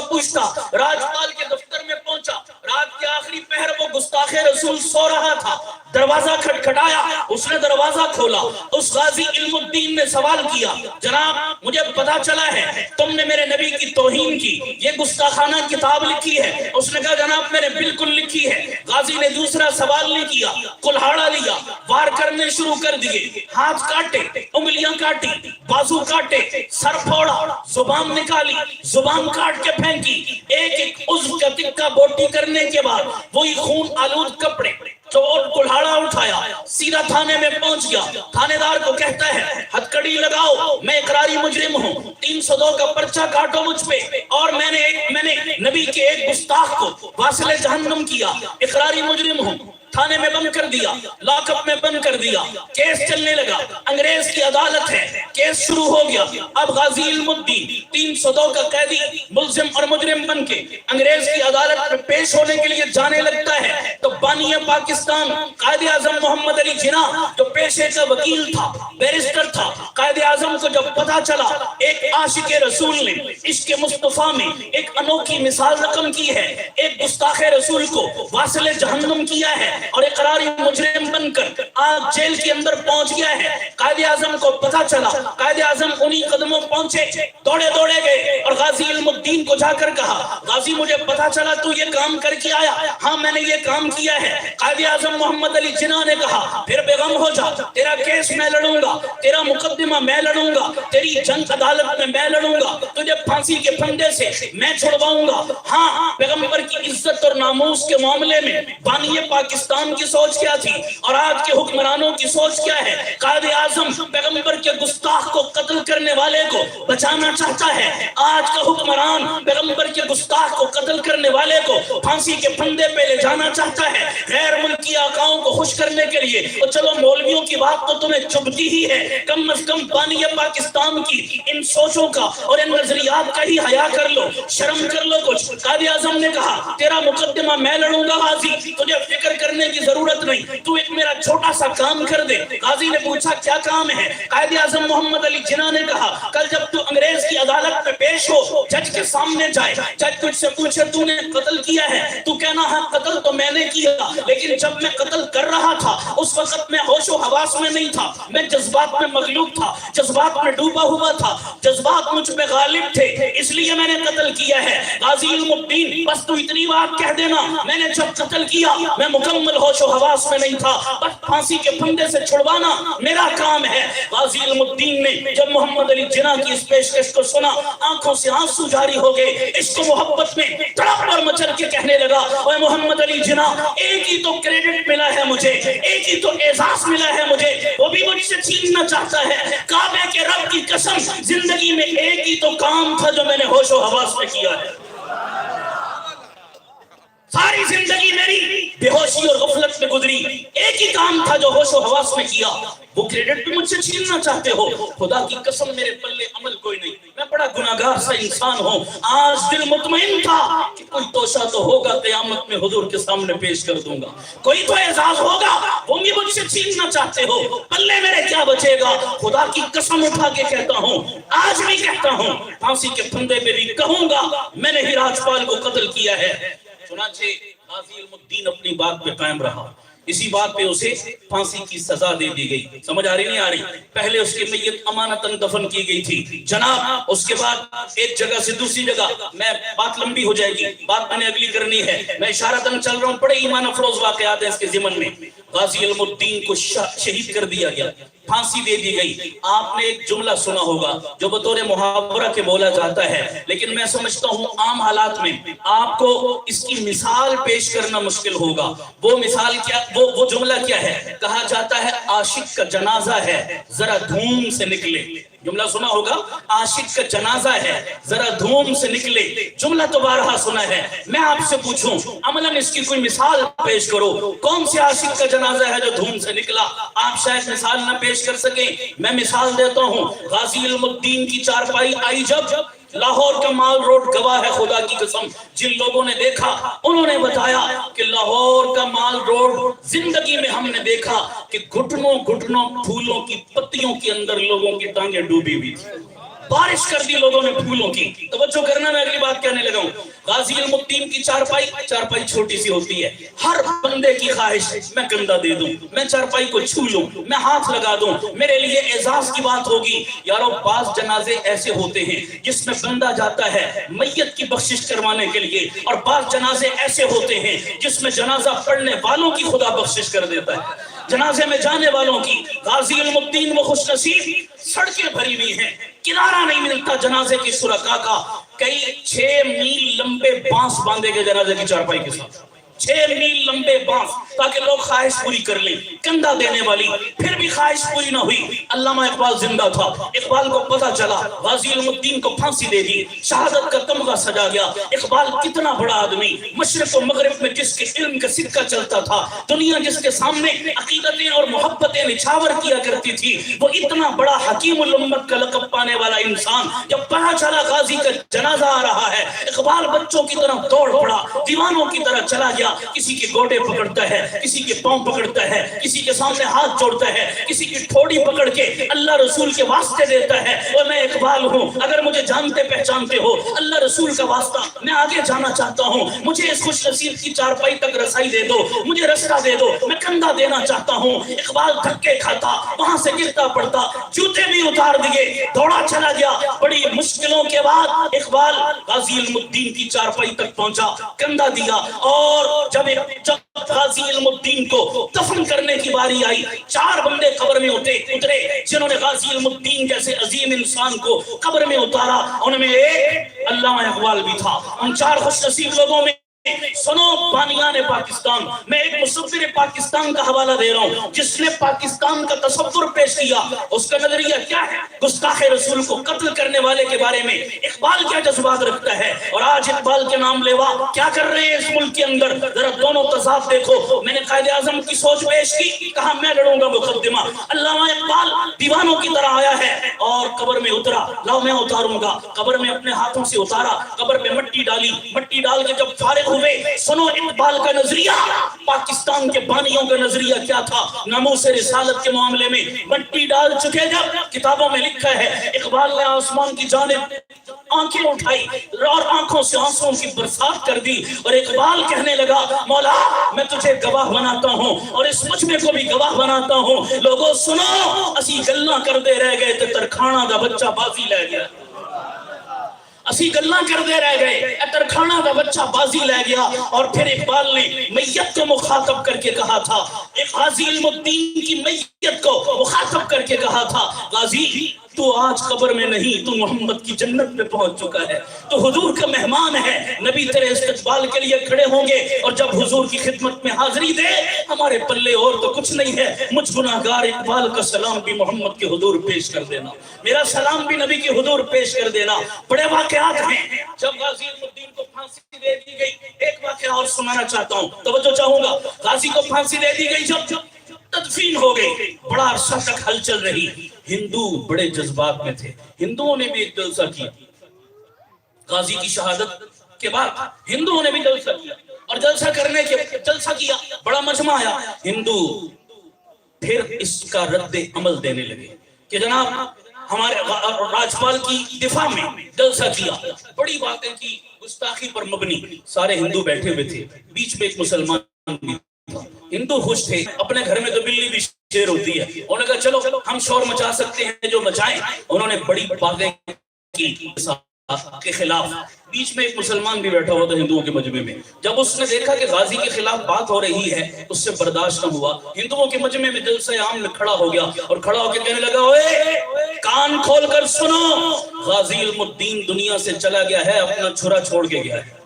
راجپال کے دفتر میں پہنچا، رات کے آخری پہر وہ گستاخ رسول سو رہا تھا، دروازہ کھٹکھٹایا، اس نے دروازہ کھولا، اس غازی علم الدین نے سوال کیا، جناب مجھے پتا چلا ہے تم نے میرے نبی کی توہین کی، یہ گستاخانہ کتاب لکھی ہے۔ اس نے کہا جناب میں نے بالکل لکھی ہے۔ غازی نے دوسرا سوال نہیں کیا، کلہاڑا لیا، وار کرنے شروع کر دیے، ہاتھ کاٹے، انگلیاں کاٹی، بازو کاٹے، سر پھوڑا، زبان نکالی، زبان کاٹ کے پھینکی، ایک ایک عضو کا تکہ بوٹی کرنے کے بعد وہی خون آلود کپڑے تو کلہاڑا اٹھایا، سیدھا تھانے میں پہنچ گیا، تھانے دار کو کہتا ہے ہتھکڑی لگاؤ، میں اقراری مجرم ہوں، 302 کا پرچہ کاٹو مجھ پہ، اور میں نے نبی کے ایک گستاخ کو واصل جہنم کیا، اقراری مجرم ہوں۔ تھانے میں بند کر دیا، لاک اپ میں بند کر دیا، کیس چلنے لگا، انگریز کی عدالت ہے، کیس شروع ہو گیا۔ اب غازی علم الدین 302 کا قیدی ملزم اور مجرم بن کے انگریز کی عدالت میں پیش ہونے کے لیے جانے لگتا ہے تو بانی پاکستان قائد اعظم محمد علی جناح جو پیشے کا وکیل تھا، بیرسٹر تھا، قائد اعظم کو جب پتا چلا ایک عاشق رسول نے عشق مصطفیٰ میں ایک انوکھی مثال رقم کی ہے، ایک گستاخ رسول کو واصل جہنم کیا ہے اور اقراری مجرم بن کر آج جیل کے اندر پہنچ گیا ہے، قائد اعظم کو پتا چلا، قائد اعظم انہی قدموں پہنچے، دوڑے گئے اور غازی علم الدین کو جا کر کہا غازی مجھے پتا چلا تو یہ کام کر کے آیا۔ ہاں میں نے یہ کام کیا ہے۔ قائد اعظم محمد علی جناح نے کہا پھر بے غم ہو جا، تیرا کیس میں لڑوں گا، تیرا مقدمہ میں لڑوں گا، تیری جنگ عدالت میں میں لڑوں گا، تجھے پھانسی کے پھندے سے میں چھڑواؤں گا۔ ہاں پیغمبر کی عزت اور ناموس کے معاملے میں بانی پاکستان کی سوچ کیا تھی اور آج کے حکمرانوں کی سوچ کیا ہے؟ قائد اعظم پیغمبر کے گستاخ کو قتل کرنے والے کو بچانا چاہتا ہے، آج کا حکمران پیغمبر کے گستاخ کو قتل کرنے والے کو پھانسی کے پھندے پہ لے جانا چاہتا ہے، غیر ملکی آقاؤں کو خوش کرنے کے لیے۔ تو چلو مولویوں کی بات تو تمہیں چبھتی ہی ہے، کم از کم بانی پاکستان کی ان سوچوں کا اور ان نظریات کا ہی حیا کر لو، شرم کر لو کچھ۔ قائد اعظم نے کہا تیرا مقدمہ میں لڑوں گا غازی، تجھے فکر کرنے کی ضرورت نہیں، تو ایک میرا چھوٹا سا کام کر دے۔ غازی نے پوچھا کیا کام ہے؟ قائد اعظم محمد علی جناح نے کہا کل جب تو انگریز کی عدالت میں پیش ہو، جج کے سامنے جائے، جج تجھ سے پوچھے تو نے قتل کیا ہے، تو کہنا ہاں قتل تو میں نے کیا، لیکن جب میں قتل کر رہا تھا اس وقت میں ہوش و حواس میں نہیں تھا، میں جذبات میں مغلوب تھا، جذبات میں ڈوبا ہوا تھا، جذبات مجھ پہ غالب تھے، اس لیے میں نے قتل کیا ہے۔ غازی علم الدین بس تو اتنی بات کہہ دینا میں نے جب قتل کیا میں مکمل ہوش و حواس میں نہیں تھا، بس پھانسی کے پھندے سے چھڑوانا میرا کام ہے۔ غازی علم الدین نے جب محمد علی جناح کی اس پیشکش کو سنا آنکھوں سے آنسو جاری ہو گئے، عشق و محبت میں تڑپ اور مچل کے کہنے لگا اے محمد علی جناح ایک ہی تو کریڈٹ ملا ہے مجھے، ایک ہی تو اعزاز ملا ہے مجھے چھیننا چاہتا ہے. کعبے کے رب کی قسم زندگی میں ایک ہی تو کام تھا جو میں نے ہوش و حواس میں کیا ہے. ساری زندگی میری بے ہوشی اور غفلت میں گزری, ایک ہی کام تھا جو ہوش و حواس میں کیا. وہ کریڈٹ بھی مجھ سے چھیننا چاہتے ہو. خدا کی قسم میرے پلے عمل کوئی نہیں, میں بڑا گناہگار سا انسان ہوں. آج دل مطمئن تھا کہ کوئی توشہ تو ہوگا, قیامت میں حضور کے سامنے پیش کر دوں گا, کوئی تو اعزاز ہوگا. وہ بھی مجھ سے چھیننا چاہتے ہو, پلے میرے کیا بچے گا. خدا کی قسم اٹھا کے کہتا ہوں, آج بھی کہتا ہوں, پھانسی کے پھندے پہ بھی کہوں گا میں نے ہی راجپال کو قتل کیا ہے. چنانچہ غازی علم الدین اپنی بات پہ قائم رہا. اسی بات پہ اسے پھانسی کی سزا دے دی گئی. سمجھ آ رہی نہیں آ رہی؟ پہلے اس کی میت امانتاً دفن کی گئی تھی جناب. اس کے بعد ایک جگہ سے دوسری جگہ, میں بات لمبی ہو جائے گی, بات میں نے اگلی کرنی ہے, میں اشارتاً چل رہا ہوں. بڑے ایمان افروز واقعات ہیں اس کے ضمن میں. غازی علم الدین کو شہید کر دیا گیا, پھانسی دے دی گئی. آپ نے ایک جملہ سنا ہوگا جو بطور محاورہ کے بولا جاتا ہے, لیکن میں سمجھتا ہوں عام حالات میں آپ کو اس کی مثال پیش کرنا مشکل ہوگا. وہ مثال کیا, وہ جملہ کیا ہے؟ کہا جاتا ہے عاشق کا جنازہ ہے ذرا دھوم سے نکلے. جملہ سنا ہوگا, عاشق کا جنازہ ہے ذرا دھوم سے نکلے. جملہ تو بارہا سنا ہے. میں آپ سے پوچھوں عملاً اس کی کوئی مثال پیش کرو. کون سے عاشق کا جنازہ ہے جو دھوم سے نکلا؟ آپ شاید مثال نہ پیش کر سکیں. میں مثال دیتا ہوں. غازی علم الدین کی چارپائی آئی جب, لاہور کا مال روڈ گواہ ہے خدا کی قسم, جن لوگوں نے دیکھا انہوں نے بتایا کہ لاہور کا مال روڈ زندگی میں ہم نے دیکھا کہ گھٹنوں گھٹنوں پھولوں کی پتیوں کے اندر لوگوں کی ٹانگیں ڈوبی ہوئی تھی. بارش کر دی لوگوں نے پھولوں کی. توجہ کرنا, میں اگلی بات کہنے لگا ہوں. غازی علم الدین کی چارپائی چھوٹی سی ہوتی ہے. ہر بندے کی خواہش میں کندھا دے دوں, میں چارپائی کو چھو لوں, میں ہاتھ لگا دوں, میرے لیے اعزاز کی بات ہوگی. یارو بعض جنازے ایسے ہوتے ہیں جس میں بندہ جاتا ہے میت کی بخشش کروانے کے لیے, اور بعض جنازے ایسے ہوتے ہیں جس میں جنازہ پڑھنے والوں کی خدا بخشش کر دیتا ہے, جنازے میں جانے والوں کی. غازی علم الدین وہ خوش نصیب, سڑکیں بھری ہوئی ہیں, کنارہ نہیں ملتا جنازے کی شرکا کا. کئی 6 میل لمبے بانس باندھے گئے جنازے کی چارپائی کے ساتھ, 6 میل لمبے بانس, تاکہ لوگ خواہش پوری کر لیں. کندھا دینے والی, پھر بھی خواہش پوری نہ ہوئی. علامہ اقبال زندہ تھا, اقبال کو پتا چلا, غازی علم الدین کو پھانسی دے دی, شہادت کا تمغہ سجا گیا. اقبال کتنا بڑا آدمی, مشرق و مغرب میں جس کے علم کا سکہ چلتا تھا, دنیا جس کے سامنے عقیدتیں اور محبتیں نچھاور کیا کرتی تھی, وہ اتنا بڑا حکیم الامت کا لقب پانے والا انسان, جب پتا چلا غازی کا جنازہ آ رہا ہے, اقبال بچوں کی طرح دوڑ پڑا, دیوانوں کی طرح چلا گیا. کسی کے گوڑے پکڑتا ہے, کسی کے پاؤں پکڑتا ہے, کسی کے سامنے ہاتھ جوڑتا ہے, کسی کی ٹھوڑی پکڑ کے اللہ رسول کے واسطے دیتا ہے. اور میں اقبال ہوں, اگر مجھے جانتے پہچانتے ہو, اللہ رسول کا واسطہ, میں آگے جانا چاہتا ہوں, مجھے اس خوش نصیب کی چارپائی تک رسائی دے دو, مجھے رستہ دے دو, میں کندھا دینا چاہتا ہوں. اقبال دھکے کھاتا, وہاں سے گرتا پڑتا, جوتے بھی اتار دیے, دوڑا چلا گیا. بڑی مشکلوں کے بعد اقبال غازی علم الدین کی چارپائی تک پہنچا, کندھا دیا, اور جب غازی علم الدین کو دفن کرنے کی باری آئی, 4 بندے قبر میں اترے جنہوں نے غازی علم الدین جیسے عظیم انسان کو قبر میں اتارا. ان میں ایک علامہ اقبال بھی تھا. ان 4 خوش نصیب لوگوں میں سنو بانیان پاکستان, میں ایک مصور پاکستان کا حوالہ دے رہا ہوں جس نے پاکستان کا تصور پیش کیا. اس کا نظریہ کیا ہے؟ گستاخ رسول کو قتل کرنے والے کے بارے میں اقبال کیا جذبات رکھتا ہے, اور آج اقبال کے نام لیوا کیا کر رہے ہیں اس ملک کے اندر. ذرا دونوں تضاد دیکھو. میں نے قائد اعظم کی سوچ پیش کی, کہا میں لڑوں گا مقدمہ. علامہ اقبال دیوانوں کی طرح آیا ہے اور قبر میں اترا, لاؤ میں اتاروں گا. قبر میں اپنے ہاتھوں سے اتارا, قبر پہ مٹی ڈالی, مٹی ڈال کے جب فارغ ہوئے, سنو اقبال کا نظریہ, پاکستان کے بانیوں کا نظریہ کیا تھا ناموس رسالت کے معاملے میں. مٹی ڈال چکے جب, کتابوں میں لکھا ہے, اقبال نے آسمان کی جانب آنکھیں اٹھائی اور آنکھوں سے آنسوں کی برسات کر دی, اور اقبال کہنے لگا, مولا میں تجھے گواہ بناتا ہوں اور اس مجمع کو بھی گواہ بناتا ہوں. لوگوں سنو, اسی گلاں کردے رہ گئے تے ترکھانہ دا بچہ بازی لے گیا. اسی گلاں کردے رہ گئے, ترکھانہ دا بچہ بازی لے گیا. اور پھر اقبال نے میت کو مخاطب کر کے کہا تھا, غازی علم الدین کی میت کو مخاطب کر کے کہا تھا, غازی تو آج قبر میں نہیں، تو محمد کی جنت میں پہنچ چکا ہے، تو حضور کا مہمان ہے۔ نبی تیرے استقبال کے لیے کھڑے ہوں گے، اور جب حضور کی خدمت میں حاضری دے، ہمارے پلے اور تو کچھ نہیں ہے، مجھ گناہگار اقبال کا سلام بھی محمد کے حضور پیش کر دینا، میرا سلام بھی نبی کے حضور پیش کر دینا۔ بڑے واقعات ہیں۔ جب غازی الدین کو پھانسی دے دی گئی، ایک واقعہ اور سنانا چاہتا ہوں، توجہ چاہوں گا۔ غازی کو پھانسی دے دی گئی، جب تدفین ہو گئی، بڑا عرصہ تک ہلچل رہی، ہندو بڑے جذبات میں تھے، ہندوؤں نے بھی ایک جلسہ کیا غازی کی شہادت کے بعد، ہندوؤں نے بھی جلسہ کیا، اور جلسہ کیا، بڑا مجمع آیا، ہندو پھر اس کا رد عمل دینے لگے کہ جناب ہمارے راجپال کی دفاع میں جلسہ کیا، بڑی باتیں کی، گستاخی پر مبنی، سارے ہندو بیٹھے ہوئے تھے، بیچ میں ایک مسلمان بھی تھا، ہندو خوش تھے، اپنے گھر میں تو بلی بھی شیر ہوتی ہے، انہوں نے کہا چلو ہم شور مچا سکتے ہیں جو مچائیں، انہوں نے بڑی باتیں کی کے خلاف۔ بیچ میں ایک مسلمان بھی بیٹھا ہوا تھا ہندوؤں کے مجمع میں، جب اس نے دیکھا کہ غازی کے خلاف بات ہو رہی ہے، اس سے برداشت نہ ہوا، ہندوؤں کے مجمع میں جلسہ عام میں کھڑا ہو گیا، اور کھڑا ہو کے کہنے لگا، اوے کان کھول کر سنو، غازی الدین دنیا سے چلا گیا ہے، اپنا چھرا چھوڑ کے گیا ہے،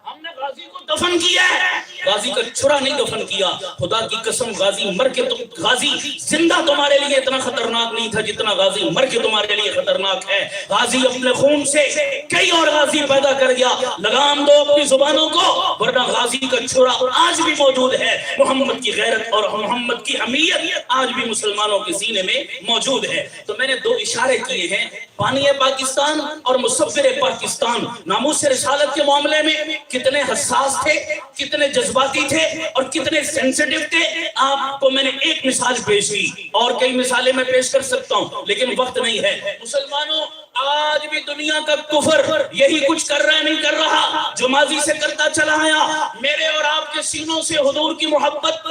ہم نے غازی کو دفن کیا ہے، غازی کا چھرا نہیں دفن کیا، خدا کی قسم غازی مر کے غازی زندہ تمہارے لیے اتنا خطرناک نہیں تھا جتنا غازی مر کے تمہارے لیے خطرناک ہے۔ غازی اپنے خون سے کئی اور غازی پیدا کر گیا، لگام دو اپنی زبانوں کو، ورنہ غازی کا چھرا آج بھی موجود ہے، محمد کی غیرت اور محمد کی حمیت آج بھی مسلمانوں کے سینے میں موجود ہے۔ تو میں نے دو اشارے کیے ہیں، بانی پاکستان اور مصور پاکستان ناموس رسالت کے معاملے میں کتنے حساس تھے، کتنے جذباتی تھے اور کتنے سینسٹیو تھے۔ آپ کو میں نے ایک مثال پیش کی، اور کئی مثالیں میں پیش کر سکتا ہوں لیکن وقت نہیں ہے۔ مسلمانوں، آج بھی دنیا کا کفر یہی کچھ کر رہا ہے، نہیں کر رہا جو ماضی سے کرتا چلا آیا۔ میرے اور آپ کے سینوں سے حضور کی محبت،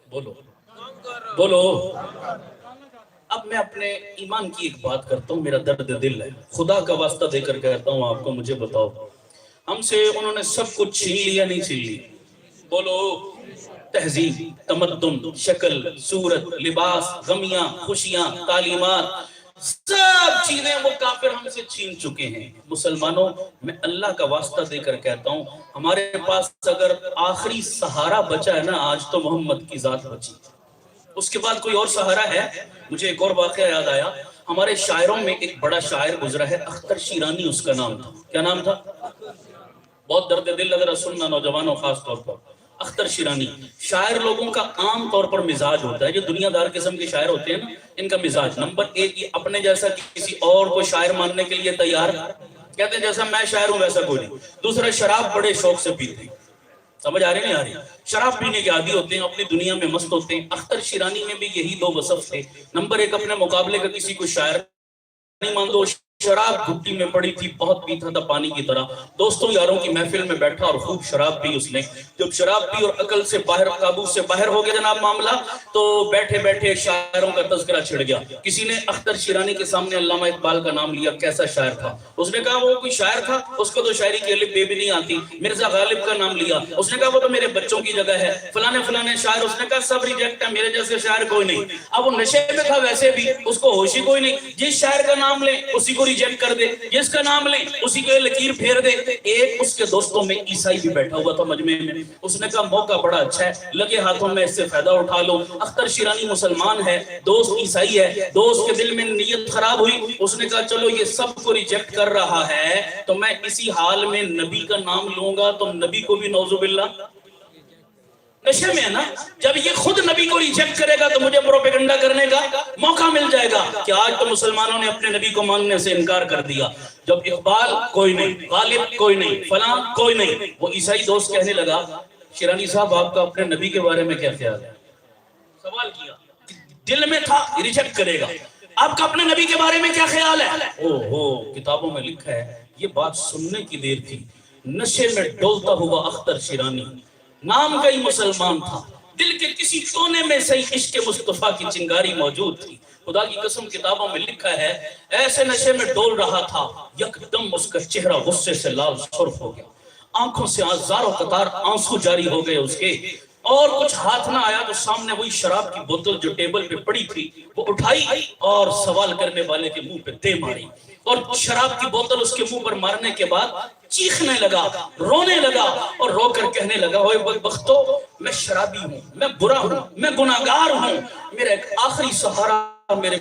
بولو بولو۔ اب میں اپنے ایمان کی ایک بات کرتا ہوں، میرا درد دل ہے، خدا کا واسطہ دے کر کہتا ہوں آپ کو، مجھے بتاؤ ہم سے انہوں نے سب کچھ چھین لیا نہیں چھین لیا؟ بولو۔ تہذیب، تمدن، شکل، صورت، لباس، غمیاں، خوشیاں، تعلیمات، سب چیزیں وہ کافر ہم سے چھین چکے ہیں۔ مسلمانوں، میں اللہ کا واسطہ دے کر کہتا ہوں، ہمارے پاس اگر آخری سہارا بچا ہے نا آج، تو محمد کی ذات بچی، اس کے بعد کوئی اور سہارا ہے؟ مجھے ایک اور واقعہ یاد آیا، ہمارے شاعروں میں ایک بڑا شاعر گزرا ہے، اختر شیرانی اس کا نام تھا۔ کیا نام تھا؟ بہت درد دل لگ رہا سننا نوجوانوں خاص طور پر، اختر شیرانی۔ شاعر لوگوں کا عام طور پر مزاج ہوتا ہے، جو دنیا دار قسم کے شاعر ہوتے ہیں نا، ان کا مزاج نمبر ایک، یہ اپنے جیسا کسی اور کو شاعر ماننے کے لیے تیار، کہتے ہیں جیسا میں شاعر ہوں ویسا کوئی نہیں۔ دوسرا، شراب بڑے شوق سے پیتے ہیں، سمجھ آ رہی نہیں آ رہی؟ شراب پینے کے عادی ہوتے ہیں، اپنی دنیا میں مست ہوتے ہیں۔ اختر شیرانی میں بھی یہی دو وصف تھے۔ نمبر ایک، اپنے مقابلے کا کسی کو شاعر نہیں مان دو، شراب گھٹی میں پڑی تھی، بہت پیتا تھا پانی کی طرح، دوستوں یاروں کی محفل میں بیٹھا اور خوب شراب پی اس نے۔ جب شراب پی اور عقل سے باہر، قابو سے باہر ہو گیا جناب معاملہ، تو بیٹھے بیٹھے شاعروں کا تذکرہ چھڑ گیا۔ کسی نے اختر شیرانی کے سامنے علامہ اقبال کا نام لیا، کیسا شاعر تھا؟ اس نے کہا وہ کوئی شاعر تھا، اس کو تو شاعری کی الف بے بھی نہیں آتی۔ مرزا غالب کا نام لیا، اس نے کہا وہ تو میرے بچوں کی جگہ ہے۔ فلانے فلانے شاعر، اس نے کہا سب ریجیکٹ ہے، میرے جیسے شاعر کوئی نہیں۔ اب وہ نشے میں تھا، ویسے بھی اس کو ہوش ہی کوئی نہیں، جس شاعر کا نام لیں اسی کو ریجیکٹ کر دے، جس کا نام لیں اسی کو لکیر پھیر دے۔ ایک اس کے دوستوں میں عیسائی بھی بیٹھا ہوا تھا مجمع میں، اس نے کہا موقع بڑا اچھا ہے، لگے ہاتھوں میں اس سے فائدہ اٹھا لو۔ اختر شیرانی مسلمان ہے، دوست عیسائی ہے، دوست کے دل میں نیت خراب ہوئی، اس نے کہا چلو یہ سب کو ریجیکٹ کر رہا ہے تو میں اسی حال میں نبی کا نام لوں گا تو نبی کو بھی نعوذ باللہ نشے میں ہے نا، جب یہ خود نبی کو ریجیکٹ کرے گا تو مجھے پروپیگنڈا کرنے کا موقع مل جائے گا کہ آج تو مسلمانوں نے اپنے نبی کو ماننے سے انکار کر دیا۔ جب اقبال کوئی نہیں، غالب کوئی نہیں، فلاں کوئی نہیں، وہ عیسائی دوست کہنے لگا شیرانی صاحب آپ کا اپنے نبی کے بارے میں کیا خیال ہے؟ سوال کیا، دل میں تھا ریجیکٹ کرے گا، آپ کا اپنے نبی کے بارے میں کیا خیال ہے؟ اوہو، کتابوں میں لکھا ہے، یہ بات سننے کی دیر تھی، نشے میں ڈولتا ہوا اختر شیرانی، نام کا ہی مسلمان تھا، دل کے کسی کونے میں سے عشق مصطفیٰ کی چنگاری موجود تھی۔ خدا کی قسم کتابوں میں لکھا ہے ایسے نشے میں ڈول رہا تھا، یکدم اس کا چہرہ غصے سے لال سرخ ہو گیا، آنکھوں سے ہزاروں قطار آنسو جاری ہو گئے اس کے، اور کچھ ہاتھ نہ آیا تو سامنے وہی شراب کی بوتل جو ٹیبل پہ پڑی تھی وہ اٹھائی اور سوال کرنے والے کے منہ پہ دے ماری، اور شراب کی بوتل اس کے منہ پر مارنے کے بعد چیخنے لگا، رونے لگا اور رو کر کہنے لگا، اوے بدبختو، میں شرابی ہوں، میں برا ہوں، میں گناہگار ہوں، میرا ایک آخری سہارا میرے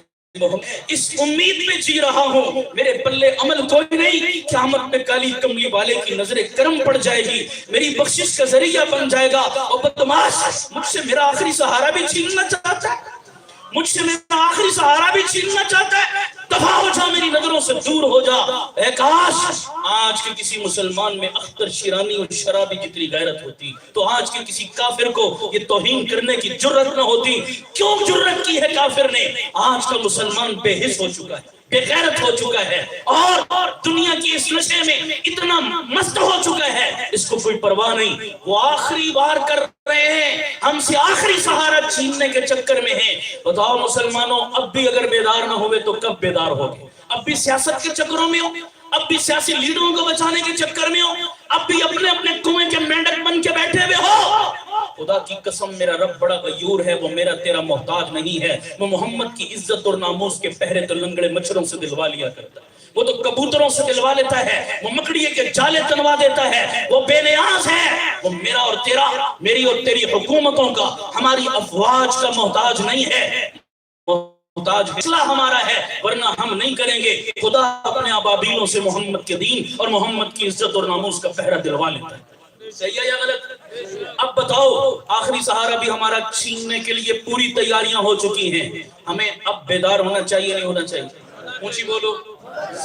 اس امید میں جی رہا ہوں، میرے پلے عمل کوئی نہیں، قیامت میں کالی کملی والے کی نظر کرم پڑ جائے گی، میری بخشش کا ذریعہ بن جائے گا، اور بدماش مجھ سے میرا آخری سہارا بھی چھیننا چاہتا ہے، مجھ سے میرا آخری سہارا بھی چھیننا چاہتا ہے، دفع ہو جا، میری نظروں سے دور ہو جا۔ اے کاش آج کے کسی مسلمان میں اختر شیرانی اور شرابی جتنی غیرت ہوتی تو آج کے کسی کافر کو یہ توہین کرنے کی جرت نہ ہوتی۔ کیوں جرت کی ہے کافر نے؟ آج کا مسلمان بے حس ہو چکا ہے، بے غیرت ہو چکا ہے، اور دنیا کی اس نشے میں اتنا مست ہو چکا ہے، اس کو کوئی پرواہ نہیں۔ وہ آخری بار کر رہے ہیں، ہم سے آخری سہارا چھیننے کے چکر میں ہیں۔ بتاؤ مسلمانوں، اب بھی اگر بیدار نہ ہوئے تو کب بیدار ہوگے؟ اب بھی سیاست کے چکروں میں ہو، اب بھی سیاسی لیڈروں کو بچانے کے چکر میں ہو، اب بھی اپنے اپنے کنویں کے مینڈک بن کے بیٹھے ہوئے ہو۔ خدا کی قسم میرا رب بڑا غیور ہے، وہ میرا تیرا محتاج نہیں ہے، وہ محمد کی عزت اور ناموس کے پہرے تو لنگڑے مچھروں سے دلوا لیا کرتا ہے، وہ تو کبوتروں سے دلوا لیتا ہے، وہ مکڑیے کے جالے تنوا دیتا ہے، وہ بے نیاز ہے، وہ میرا اور تیرا، میری اور تیری حکومتوں کا، ہماری افواج کا محتاج نہیں ہے، محتاج فیصلہ ہمارا ہے، ورنہ ہم نہیں کریں گے۔ خدا اپنے ابابیلوں سے محمد کے دین اور محمد کی عزت اور ناموس کا پہرا دلوا لیتا ہے۔ صحیح ہے یا غلط؟ اب بتاؤ، آخری سہارا بھی ہمارا چھیننے کے لیے پوری تیاریاں ہو چکی ہیں، ہمیں اب بیدار ہونا چاہیے نہیں ہونا چاہیے؟ اونچی بولو،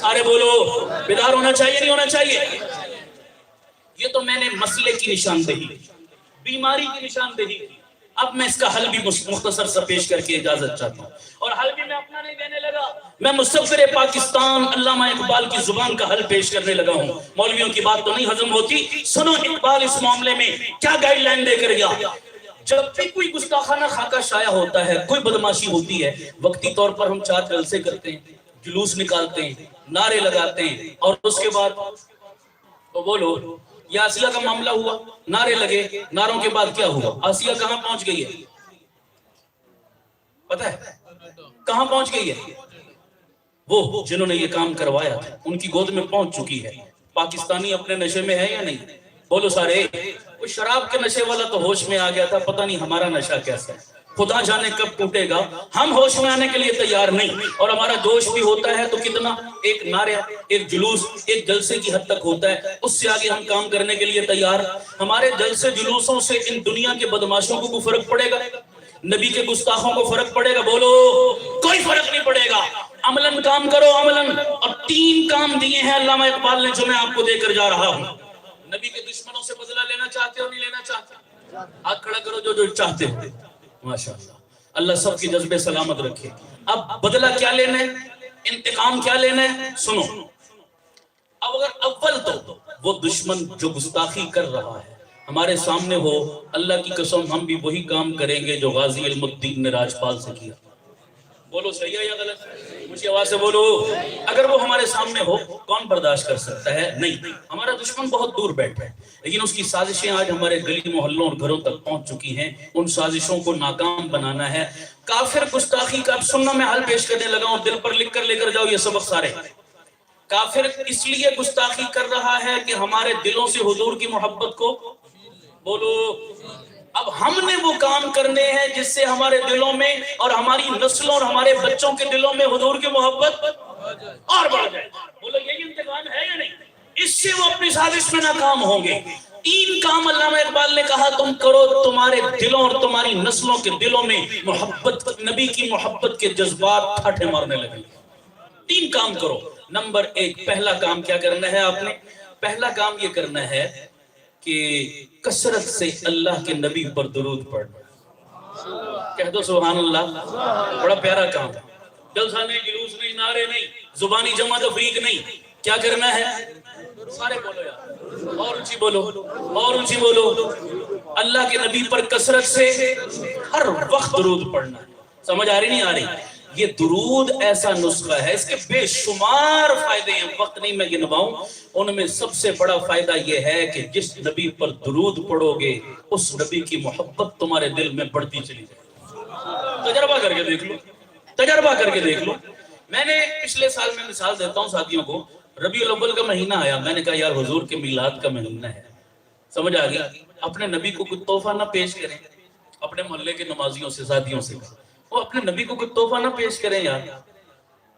سارے بولو، بیدار ہونا چاہیے نہیں ہونا چاہیے؟ یہ تو میں نے مسئلے کی نشاندہی، بیماری کی نشاندہی کی، اب میں اس کا حل بھی مختصر سا پیش کر کے اجازت چاہتا ہوں، اور حل بھی میں اپنا نہیں دینے لگا، میں مصور پاکستان علامہ اقبال کی زبان کا حل پیش کرنے لگا ہوں۔ مولویوں کی بات تو نہیں ہضم ہوتی، سنو اقبال اس معاملے میں کیا گائیڈ لائن دے کر گیا۔ جب بھی کوئی گستاخانہ خاکہ شائع ہوتا ہے، کوئی بدماشی ہوتی ہے، وقتی طور پر ہم 4 جلسے کرتے ہیں، جلوس نکالتے ہیں، نعرے لگاتے ہیں، اور اس کے بعد تو بولو، یہ آسیہ کا معاملہ ہوا، نعرے لگے، نعروں کے بعد کیا ہوا؟ آسیہ کہاں پہنچ گئی ہے؟ پتہ ہے کہاں پہنچ گئی ہے؟ وہ جنہوں نے یہ کام کروایا تھا ان کی گود میں پہنچ چکی ہے۔ پاکستانی اپنے نشے میں ہے یا نہیں؟ بولو سارے۔ وہ شراب کے نشے والا تو ہوش میں آ گیا تھا، پتہ نہیں ہمارا نشہ کیسا ہے، خدا جانے کب ٹوٹے گا۔ ہم ہوش میں آنے کے لیے تیار نہیں، اور ہمارا جوش بھی ہوتا ہے تو کتنا، ایک نعرہ، ایک جلوس، ایک جلسے کی حد تک ہوتا ہے، اس سے آگے ہم کام کرنے کے لیے تیار۔ ہمارے جلسے جلوسوں سے ان دنیا کے بدماشوں کو کوئی فرق پڑے گا؟ نبی کے گستاخوں کو فرق پڑے گا؟ بولو، کوئی فرق نہیں پڑے گا۔ عملاً کام کرو، عملاً۔ اور 3 کام دیے ہیں علامہ اقبال نے جو میں آپ کو دے کر جا رہا ہوں۔ نبی کے دشمنوں سے بدلہ لینا چاہتے ہو نہیں لینا چاہتے؟ ہاتھ کھڑا کرو جو چاہتے ہو۔ ماشاءاللہ، اللہ سب کی جذبے سلامت رکھے۔ اب بدلہ کیا لینا ہے، انتقام کیا لینا ہے، سنو۔ اب اگر اول تو وہ دشمن جو گستاخی کر رہا ہے ہمارے سامنے ہو، اللہ کی قسم ہم بھی وہی کام کریں گے جو غازی علم الدین نے راجپال سے کیا۔ بولو صحیح ہے یا غلط؟ مجھے آواز سے بولو۔ اگر وہ ہمارے سامنے ہو، کون برداشت کر سکتا ہے؟ نہیں۔ ہمارا دشمن بہت دور بیٹھا ہے، لیکن اس کی سازشیں آج ہمارے گلی محلوں اور گھروں تک پہنچ چکی ہیں، ان سازشوں کو ناکام بنانا ہے۔ کافر گستاخی کا اب سننا میں حل پیش کرنے لگا ہوں، دل پر لکھ کر لے کر جاؤ یہ سبق سارے۔ کافر اس لیے گستاخی کر رہا ہے کہ ہمارے دلوں سے حضور کی محبت کو، بولو، اب ہم نے وہ کام کرنے ہیں جس سے ہمارے دلوں میں اور ہماری نسلوں اور ہمارے بچوں کے دلوں میں حضور کی محبت اور بڑھ جائے۔ بولو یہی انتقام ہے یا نہیں؟ اس سے وہ اپنی سازش میں ناکام ہوں گے۔ 3 کام علامہ اقبال نے کہا تم کرو، تمہارے دلوں اور تمہاری نسلوں کے دلوں میں محبت، نبی کی محبت کے جذبات ٹھاٹھے مارنے لگیں۔ 3 کام کرو۔ نمبر 1، پہلا کام کیا کرنا ہے آپ نے؟ پہلا کام یہ کرنا ہے کہ کثرت سے اللہ کے نبی پر درود پڑھنا۔ کہہ دو سبحان اللہ۔ بڑا پیارا کام ہے، جلسہ نہیں، جلوس نہیں، نعرے نہیں، زبانی جمع تفریق نہیں، کیا کرنا ہے؟ سارے بولو یار، اور اونچی بولو، اور اونچی بولو۔ اللہ کے نبی پر کثرت سے ہر وقت درود پڑھنا۔ سمجھ آ رہی نہیں آ رہی؟ یہ درود ایسا نسخہ ہے، اس کے بے شمار فائدے ہیں، وقت نہیں میں گنواؤں، ان میں سب سے بڑا فائدہ یہ ہے کہ جس نبی پر درود پڑھو گے اس نبی کی محبت تمہارے دل میں بڑھتی چلی جائے۔ تجربہ کر کے دیکھ لو، تجربہ کر کے دیکھ لو۔ میں نے پچھلے سال میں مثال دیتا ہوں ساتھیوں کو، ربیع الاول کا مہینہ آیا، میں نے کہا یار حضور کے میلاد کا مہینہ ہے، سمجھ آ گیا، اپنے نبی کو کوئی تحفہ نہ پیش کریں، اپنے محلے کے نمازیوں سے ساتھیوں سے وہ اپنے نبی کو کوئی تحفہ نہ پیش کریں یار۔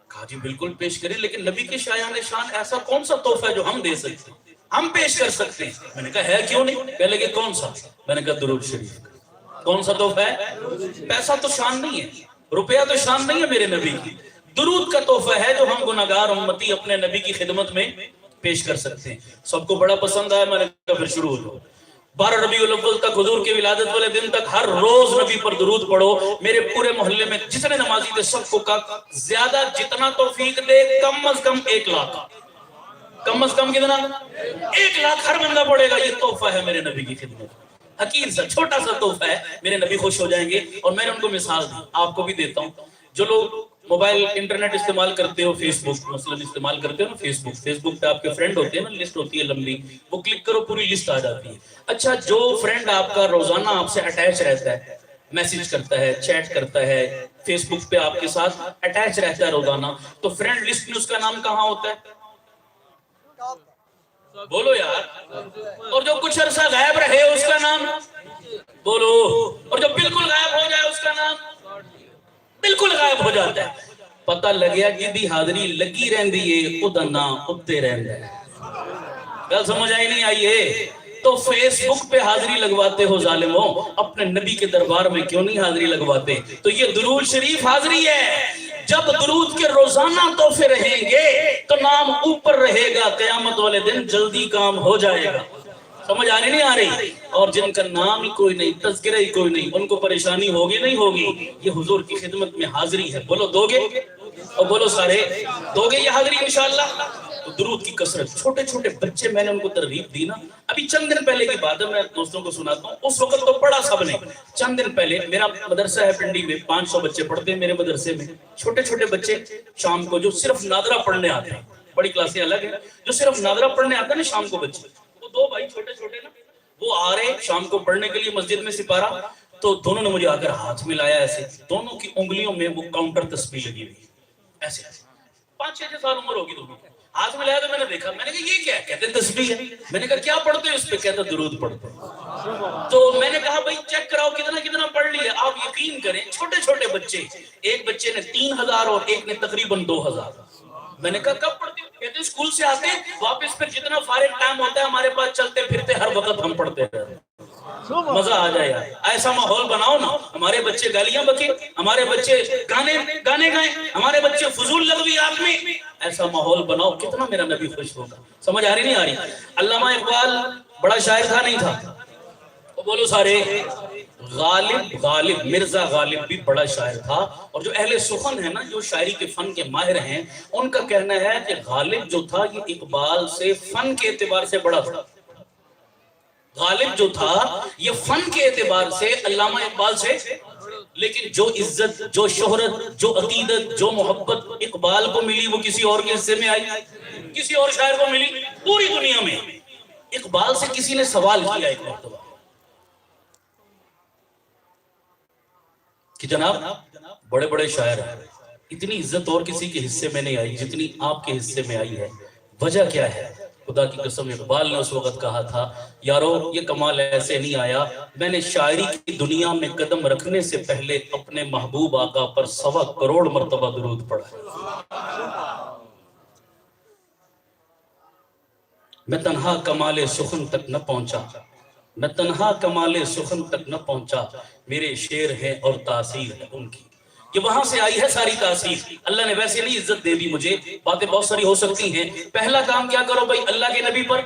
کہا جی بالکل پیش کریں، لیکن نبی کے شایان شان ایسا کون سا تحفہ ہے جو ہم دے سکتے ہیں، ہم پیش کر سکتے ہیں؟ میں نے کہا ہے کیوں نہیں؟ کہنے لگے کون سا؟ میں نے کہا درود شریف۔ کون سا تحفہ ہے؟ پیسہ تو شان نہیں ہے، روپیہ تو شان نہیں ہے میرے نبی کی، درود کا تحفہ ہے جو ہم گناہگار امتی اپنے نبی کی خدمت میں پیش کر سکتے ہیں۔ سب کو بڑا پسند آیا، میں نے کہا پھر شروع ہو جاؤ۔ 12 ربیع الاول تک، حضور کی ولادت والے دن تک ہر روز نبی پر درود پڑھو۔ میرے پورے محلے میں جتنے نمازی تھے سب کو کہا زیادہ جتنا توفیق دے کم از کم 1 لاکھ، کم از کم کتنا؟ 1 لاکھ ہر بندہ پڑے گا، یہ تحفہ ہے میرے نبی کی خدمت۔ حقیر سا چھوٹا سا تحفہ ہے، میرے نبی خوش ہو جائیں گے۔ اور میں نے ان کو مثال دی، آپ کو بھی دیتا ہوں۔ جو لوگ موبائل انٹرنیٹ استعمال کرتے ہو، فیس بک مثلا استعمال کرتے ہو نا، فیس بک پہ آپ کے فرینڈ ہوتے ہیں نا، لسٹ ہوتی ہے لمبی، وہ کلک کرو پوری لسٹ آ جاتی ہے۔ اچھا جو فرینڈ آپ کا روزانہ آپ سے اٹیچ رہتا ہے، میسج کرتا ہے، چیٹ کرتا ہے، فیس بک پہ آپ کے ساتھ اٹیچ رہتا ہے روزانہ، تو فرینڈ لسٹ میں اس کا نام کہاں ہوتا ہے؟ بولو یار۔ اور جو کچھ عرصہ غائب رہے اس کا نام بولو، اور جو بالکل غائب ہو جائے اس کا نام بالکل غائب ہو جاتا ہے۔ پتہ لگیا جدی حاضری لگی رہندی ہے ادا نام اتے رہندا ہے۔ گل سمجھ آئی نہیں آئی ہے؟ تو فیس بک پہ حاضری لگواتے ہو ظالموں، اپنے نبی کے دربار میں کیوں نہیں حاضری لگواتے؟ تو یہ درود شریف حاضری ہے۔ جب درود کے روزانہ تحفے رہیں گے تو نام اوپر رہے گا، قیامت والے دن جلدی کام ہو جائے گا۔ سمجھ آنے نہیں آ رہی؟ اور جن کا نام ہی کوئی نہیں، تذکرہ ہی کوئی نہیں، ان کو پریشانی ہوگی نہیں ہوگی؟ یہ حضور کی خدمت میں حاضری ہے، بولو دو گے؟ اور بولو سارے دو گے یہ حاضری انشاءاللہ؟ تو درود کی کثرت، چھوٹے چھوٹے بچے میں نے ان کو ترغیب دی نا، ابھی چند دن پہلے کی بات ہے، میں دوستوں کو سناتا ہوں، اس وقت تو پڑھا سب نے، چند دن پہلے میرا مدرسہ ہے پنڈی میں، 500 بچے پڑھتے ہیں میرے مدرسے میں، چھوٹے چھوٹے بچے شام کو جو صرف نادرہ پڑھنے آتے ہیں، بڑی کلاسیں الگ ہیں، جو صرف نادرہ پڑھنے آتے ہیں نا شام کو بچے، وہ 2 بھائی چھوٹے چھوٹے نا، وہ آ رہے شام کو پڑھنے کے لیے مسجد میں سپارہ، تو دونوں نے مجھے آ کر ہاتھ ملایا ایسے، دونوں کی انگلیوں میں وہ کاؤنٹر تسبیح لگی ہوئی ایسے، 5-6 سال عمر ہوگی دونوں، ہاتھ ملایا تو میں نے دیکھا، میں نے کہا یہ کیا ہے؟ کہتے ہیں تسبیح ہے۔ میں نے کہا کیا پڑھتے ہیں اس پہ؟ کہتا درود پڑھتے ہیں۔ تو میں نے کہا بھائی چیک کراؤ کتنا کتنا پڑھ لیا۔ آپ یقین کریں چھوٹے چھوٹے بچے، ایک بچے نے 3000 اور ایک نے تقریباً 2000۔ میں نے کہا کب پڑھتے ہیں؟ کہتے ہیں اسکول سے آتے ہیں واپس پھر جتنا فارغ ٹائم ہوتا ہے ہمارے پاس چلتے پھرتے ہر وقت ہم پڑھتے رہتے ہیں۔ مزہ آ جائے یار، ایسا ماحول بناؤ نا، ہمارے بچے گالیاں بکیں، ہمارے بچے گانے گائیں، ہمارے بچے فضول لغویات میں، ایسا ماحول بناؤ، کتنا میرا نبی خوش ہوگا۔ سمجھ آ رہی نہیں آ رہی؟ علامہ اقبال بڑا شاعر تھا نہیں تھا؟ وہ بولو سارے۔ غالب مرزا غالب بھی بڑا شاعر تھا، اور جو اہل سخن ہے نا، جو شاعری کے فن کے ماہر ہیں، ان کا کہنا ہے کہ غالب جو تھا یہ اقبال سے فن کے اعتبار سے بڑا تھا۔ غالب جو تھا یہ فن کے اعتبار سے علامہ اقبال سے، لیکن جو عزت، جو شہرت، جو عقیدت، جو محبت اقبال کو ملی وہ کسی اور کے حصے میں آئی، کسی اور شاعر کو ملی پوری دنیا میں۔ اقبال سے کسی نے سوال کیا ایک مرتبہ کہ جناب بڑے بڑے شاعر ہیں، اتنی عزت اور کسی کے حصے میں نہیں آئی جتنی آپ کے حصے میں آئی ہے، وجہ کیا ہے؟ خدا کی قسم اقبال نے اس وقت کہا تھا یارو یہ کمال ایسے نہیں آیا، میں نے شاعری کی دنیا میں قدم رکھنے سے پہلے اپنے محبوب آقا پر 1.25 کروڑ مرتبہ درود پڑھا۔ میں تنہا کمال سخن تک نہ پہنچا، میں تنہا کمال سخن تک نہ پہنچا، میرے شعر ہیں اور تاثیر ہے ان کی۔ یہ وہاں سے آئی ہے ساری تاثیر۔ اللہ نے ویسے نہیں عزت دے دی مجھے، باتیں بہت ساری ہو سکتی ہیں، پہلا کام کیا کرو بھائی؟ اللہ کے نبی پر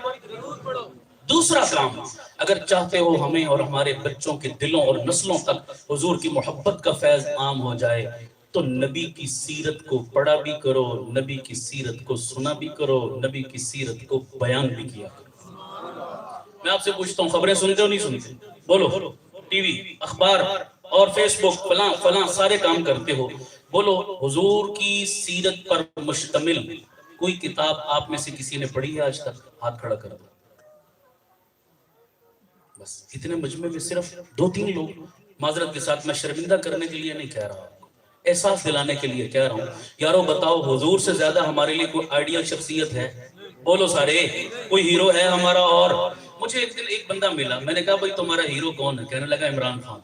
دوسرا کام، اگر چاہتے ہو ہمیں اور ہمارے بچوں کے دلوں اور نسلوں تک حضور کی محبت کا فیض عام ہو جائے تو نبی کی سیرت کو پڑھا بھی کرو، نبی کی سیرت کو سنا بھی کرو، نبی کی سیرت کو بیان بھی کیا کرو۔ میں آپ سے پوچھتا ہوں خبریں سنتے ہو نہیں سنتے؟ بولو، ٹی وی، اخبار، اور فیس بک فلاں فلاں سارے کام کرتے ہو، بولو حضور کی سیرت پر مشتمل کوئی کتاب آپ میں سے کسی نے پڑھی ہے آج تک؟ ہاتھ کھڑا کر دو. بس اتنے مجمع میں صرف 2-3 لوگ. معذرت کے ساتھ میں شرمندہ کرنے کے لیے نہیں کہہ رہا، احساس دلانے کے لیے کہہ رہا ہوں. یارو بتاؤ حضور سے زیادہ ہمارے لیے کوئی آئیڈیل شخصیت ہے؟ بولو سارے، کوئی ہیرو ہے ہمارا؟ اور مجھے ایک دن ایک بندہ ملا، میں نے کہا بھائی تمہارا ہیرو کون ہے؟ کہنے لگا عمران خان.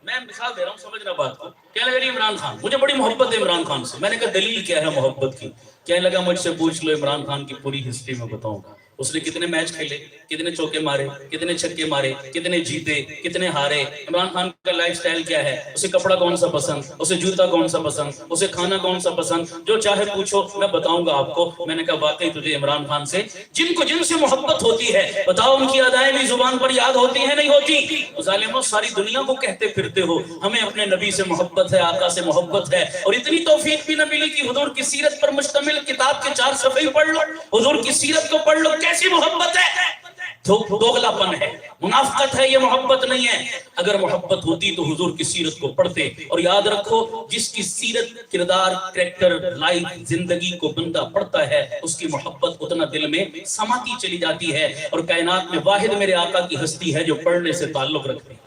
میں مثال دے رہا ہوں، سمجھنا بات کو. کہنے لگا عمران خان، مجھے بڑی محبت ہے عمران خان سے. میں نے کہا دلیل کیا ہے محبت کی؟ کہنے لگا مجھ سے پوچھ لو، عمران خان کی پوری ہسٹری میں بتاؤں گا. اس نے کتنے میچ کھیلے، کتنے چوکے مارے، کتنے چھکے مارے، کتنے جیتے، کتنے ہارے. عمران خان کا لائف سٹائل کیا ہے، اسے کپڑا کون سا پسند، اسے جوتا کون سا پسند، اسے کھانا کون سا پسند، جو چاہے پوچھو میں بتاؤں گا آپ کو. میں نے کہا واقعی تجھے عمران خان سے جن سے محبت ہوتی ہے بتاؤ ان کی ادائیں بھی زبان پر یاد ہوتی ہیں نہیں ہوتی؟ ظالموں ساری دنیا کو کہتے پھرتے ہو ہمیں اپنے نبی سے محبت ہے، آقا سے محبت ہے، اور اتنی توفیق بھی نہ ملی کہ حضور کی سیرت پر مشتمل کتاب کے 4 صفحے ہی پڑھ لو، حضور کی سیرت کو پڑھ لو. کیسی محبت ہے؟ دوغلا پن ہے، منافقت ہے، یہ محبت نہیں ہے. اگر محبت ہوتی تو حضور کی سیرت کو پڑھتے. اور یاد رکھو جس کی سیرت، کردار، کریکٹر، لائف، زندگی کو بندہ پڑھتا ہے اس کی محبت اتنا دل میں سماتی چلی جاتی ہے. اور کائنات میں واحد میرے آقا کی ہستی ہے جو پڑھنے سے تعلق رکھتے ہیں.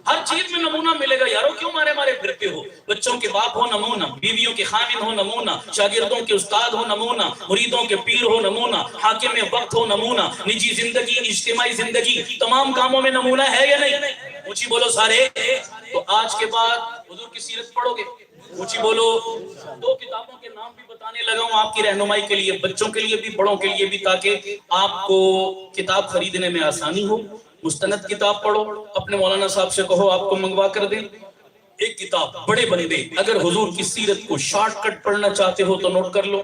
ہر چیز میں نمونہ ملے گا. یارو کیوں مارے مارے پھرتے ہو؟ بچوں کے باپ ہو نمونہ، بیویوں کے خامن ہو نمونہ، شاگردوں کے استاد ہو نمونہ، مریدوں کے پیر ہو نمونہ، حاکم وقت ہو نمونہ، نجی زندگی، اجتماعی زندگی، تمام کاموں میں نمونہ ہے یا نہیں؟ اونچی بولو سارے. تو آج کے بعد حضور کی سیرت پڑھو گے؟ اونچی بولو. 2 کتابوں کے نام بھی بتانے لگا ہوں آپ کی رہنمائی کے لیے، بچوں کے لیے بھی بڑوں کے لیے بھی، تاکہ آپ کو کتاب خریدنے میں آسانی ہو. مستند کتاب پڑھو، اپنے مولانا صاحب سے کہو آپ کو منگوا کر دیں. ایک کتاب بڑے بندے، اگر حضور کی سیرت کو شارٹ کٹ پڑھنا چاہتے ہو تو نوٹ کر لو.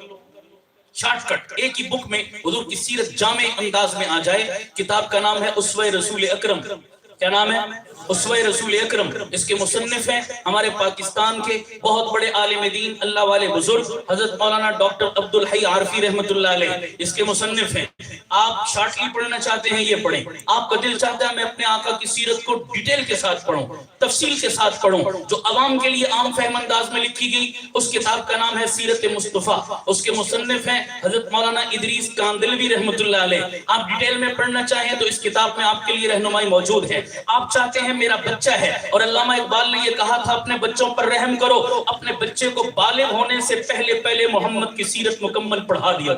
شارٹ کٹ ایک ہی بک میں حضور کی سیرت جامع انداز میں آ جائے. کتاب کا نام ہے اسوہ رسول اکرم. کیا نام ہے؟ اسوہ رسول اکرم. اس کے مصنف ہیں ہمارے پاکستان کے بہت بڑے عالم دین، اللہ والے بزرگ، حضرت مولانا ڈاکٹر عبدالحی عارفی رحمۃ اللہ علیہ اس کے مصنف ہیں. آپ شارٹلی پڑھنا چاہتے ہیں یہ پڑھیں. آپ کا دل چاہتا ہے میں اپنے آقا کی سیرت کو ڈیٹیل کے ساتھ پڑھوں، تفصیل کے ساتھ پڑھوں، جو عوام کے لیے عام فہم انداز میں لکھی گئی. اس کتاب کا نام ہے سیرت مصطفیٰ. اس کے مصنف ہیں حضرت مولانا ادریس کاندلوی رحمۃ اللہ علیہ. آپ ڈیٹیل میں پڑھنا چاہیں تو اس کتاب میں آپ کے لیے رہنمائی موجود ہے. آپ چاہتے ہیں میرا بچہ ہے، اور علامہ اقبال نے یہ کہا تھا اپنے بچوں پر رحم کرو، اپنے بچے کو بالغ ہونے سے پہلے محمد کی سیرت مکمل پڑھا دیا.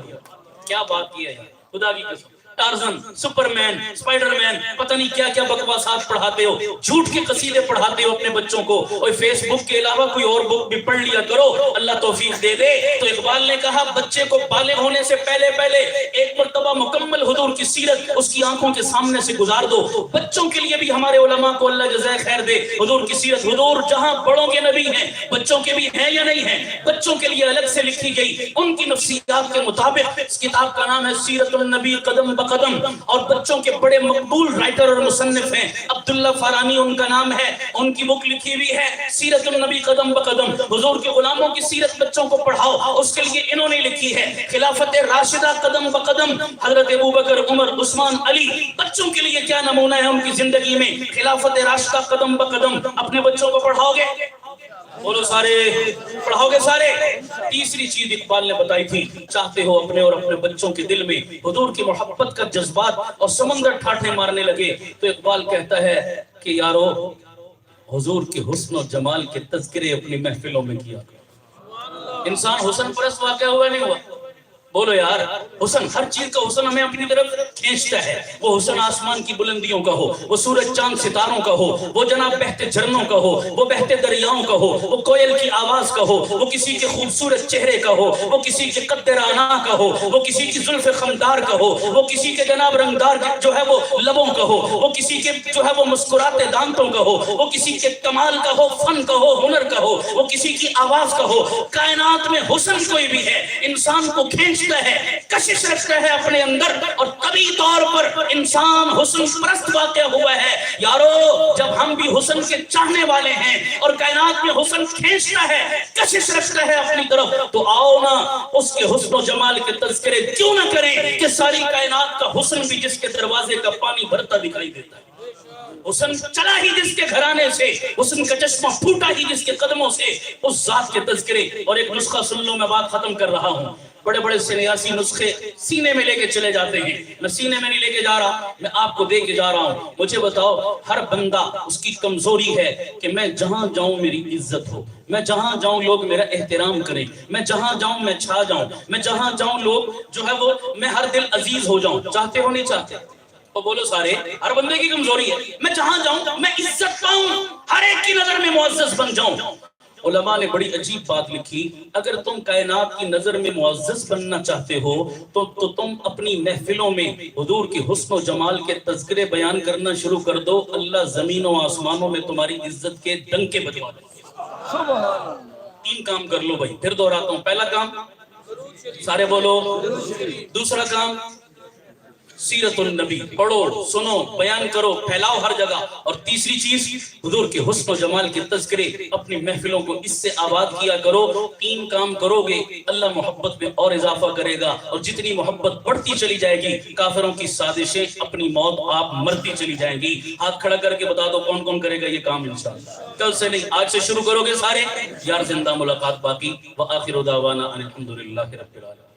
کیا بات کی ہے خدا کی قسم. ٹارزن، سپرمین، سپائیڈر مین، پتہ نہیں کیا کیا بکواسات پڑھاتے ہو، جھوٹ کے قصیدے پڑھاتے ہو اپنے بچوں کو. اور فیس بک کے علاوہ کوئی اور بک بھی پڑھ لیا کرو، اللہ توفیق دے دے. تو اقبال نے کہا بچے کو بالغ ہونے سے پہلے ایک مرتبہ مکمل حضور کی سیرت اس کی آنکھوں کے سامنے سے گزار دو. بچوں کے لیے بھی ہمارے علماء کو اللہ جزائے خیر دے حضور کی سیرت. حضور جہاں بڑوں کے نبی ہیں بچوں کے بھی ہیں یا نہیں ہیں؟ بچوں کے لیے الگ سے لکھی گئی ان کی نفسیات کے مطابق. اس کتاب کا نام ہے سیرت النبی قدم بقدم، اور بچوں کے بڑے مقبول رائٹر اور مصنف ہیں عبداللہ فارانی ان کا نام ہے. ان کی بک لکھی ہوئی ہے سیرت النبی قدم بقدم. حضور کے غلاموں کی سیرت بچوں کو پڑھاؤ. اس کے لیے انہوں نے لکھی ہے خلافت راشدہ قدم بقدم، حضرت ابوبکر، عمر، عثمان، علی. بچوں کے لیے کیا نمونہ ہے ان کی زندگی میں، خلافت راشدہ قدم بقدم. اپنے بچوں کو پڑھاؤ گے؟ بولو سارے، پڑھاؤ گے سارے؟ تیسری چیز اقبال نے بتائی تھی، چاہتے ہو اپنے اور اپنے بچوں کے دل میں حضور کی محبت کا جذبات اور سمندر ٹھاٹھے مارنے لگے تو اقبال کہتا ہے کہ یارو حضور کے حسن و جمال کے تذکرے اپنی محفلوں میں کیا کرو. انسان حسن پرست واقع ہوا نہیں ہوا؟ بولو یار. حسن، ہر چیز کا حسن ہمیں اپنی طرف کھینچتا ہے. وہ حسن آسمان کی بلندیوں کا ہو، وہ سورج چاند ستاروں کا ہو، وہ جناب بہتے جھرنوں کا ہو، وہ بہتے دریاؤں کا ہو، وہ کوئل کی آواز کا ہو، وہ کسی کے خوبصورت چہرے کا ہو، وہ کسی کے قد رانا کا ہو، وہ کسی کی زلف خمدار کا ہو، وہ کسی کے جناب رنگدار جو ہے وہ لبوں کا ہو، وہ کسی کے جو ہے وہ مسکراتے دانتوں کا ہو، وہ کسی کے کمال کا ہو، فن کا ہو، ہنر کا ہو، وہ کسی کی آواز کا ہو. کائنات میں حسن کوئی بھی ہے انسان کو کھینچ ہے، کشش رکھتا ہے اپنے اندر، اور طبی طور پر انسان حسن پرست واقع ہوا ہے. یارو جب ہم بھی حسن کے چاہنے والے ہیں اور کائنات میں حسن کھینچتا ہے، کشش رکھتا ہے اپنی طرف، تو آؤ نا اس کے حسن و جمال کے تذکرے کیوں نہ کریں کہ ساری کائنات کا حسن بھی جس کے دروازے کا پانی بھرتا دکھائی دیتا ہے. حسن چلا ہی جس کے گھرانے سے، حسن کا چشمہ پھوٹا ہی جس کے قدموں سے، اس ذات کے تذکرے۔ اور ایک نسخہ سن لو، میں بات ختم کر رہا ہوں۔ بڑے بڑے سیاسی نسخے سینے میں لے کے چلے جاتے ہیں، میں سینے میں نہیں لے کے جا رہا، میں آپ کو دے کے جا رہا ہوں۔ مجھے بتاؤ، ہر بندہ اس کی کمزوری ہے کہ میں جہاں جاؤں میری عزت ہو، میں جہاں جاؤں لوگ میرا احترام کریں، میں جہاں جاؤں میں چھا جاؤں، میں جہاں جاؤں لوگ جو ہے وہ میں ہر دل عزیز ہو جاؤں۔ چاہتے ہو نہیں چاہتے؟ وہ بولو سارے، ہر بندے کی کمزوری ہے، میں جہاں جاؤں میں عزت پاؤں، ہر ایک کی نظر میں معزز بن جاؤں۔ علماء نے بڑی عجیب بات لکھی، اگر تم کائنات کی نظر میں معزز بننا چاہتے ہو تو تم اپنی محفلوں میں حضور کی حسن و جمال کے تذکرے بیان کرنا شروع کر دو، اللہ زمین و آسمانوں میں تمہاری عزت کے ڈنکے بجوا دے۔ تین کام کر لو بھائی، پھر دہراتا ہوں۔ پہلا کام، سارے بولو۔ دوسرا کام، سیرت النبی پڑھو، سنو، بیان کرو، پھیلاؤ ہر جگہ۔ اور تیسری چیز، حضور کے حسن و جمال کے تذکرے، اپنی محفلوں کو اس سے آباد کیا کرو۔ تین کام کرو گے، اللہ محبت میں اور اضافہ کرے گا، اور جتنی محبت بڑھتی چلی جائے گی، کافروں کی سازشیں، اپنی موت آپ مرتی چلی جائیں گی۔ ہاتھ کھڑا کر کے بتا دو کون کون کرے گا یہ کام انشاءاللہ۔ کل سے نہیں، آج سے شروع کرو گے سارے۔ یار زندہ ملاقات باقی۔ وآخر دعوانا ان الحمدللہ رب العالمین۔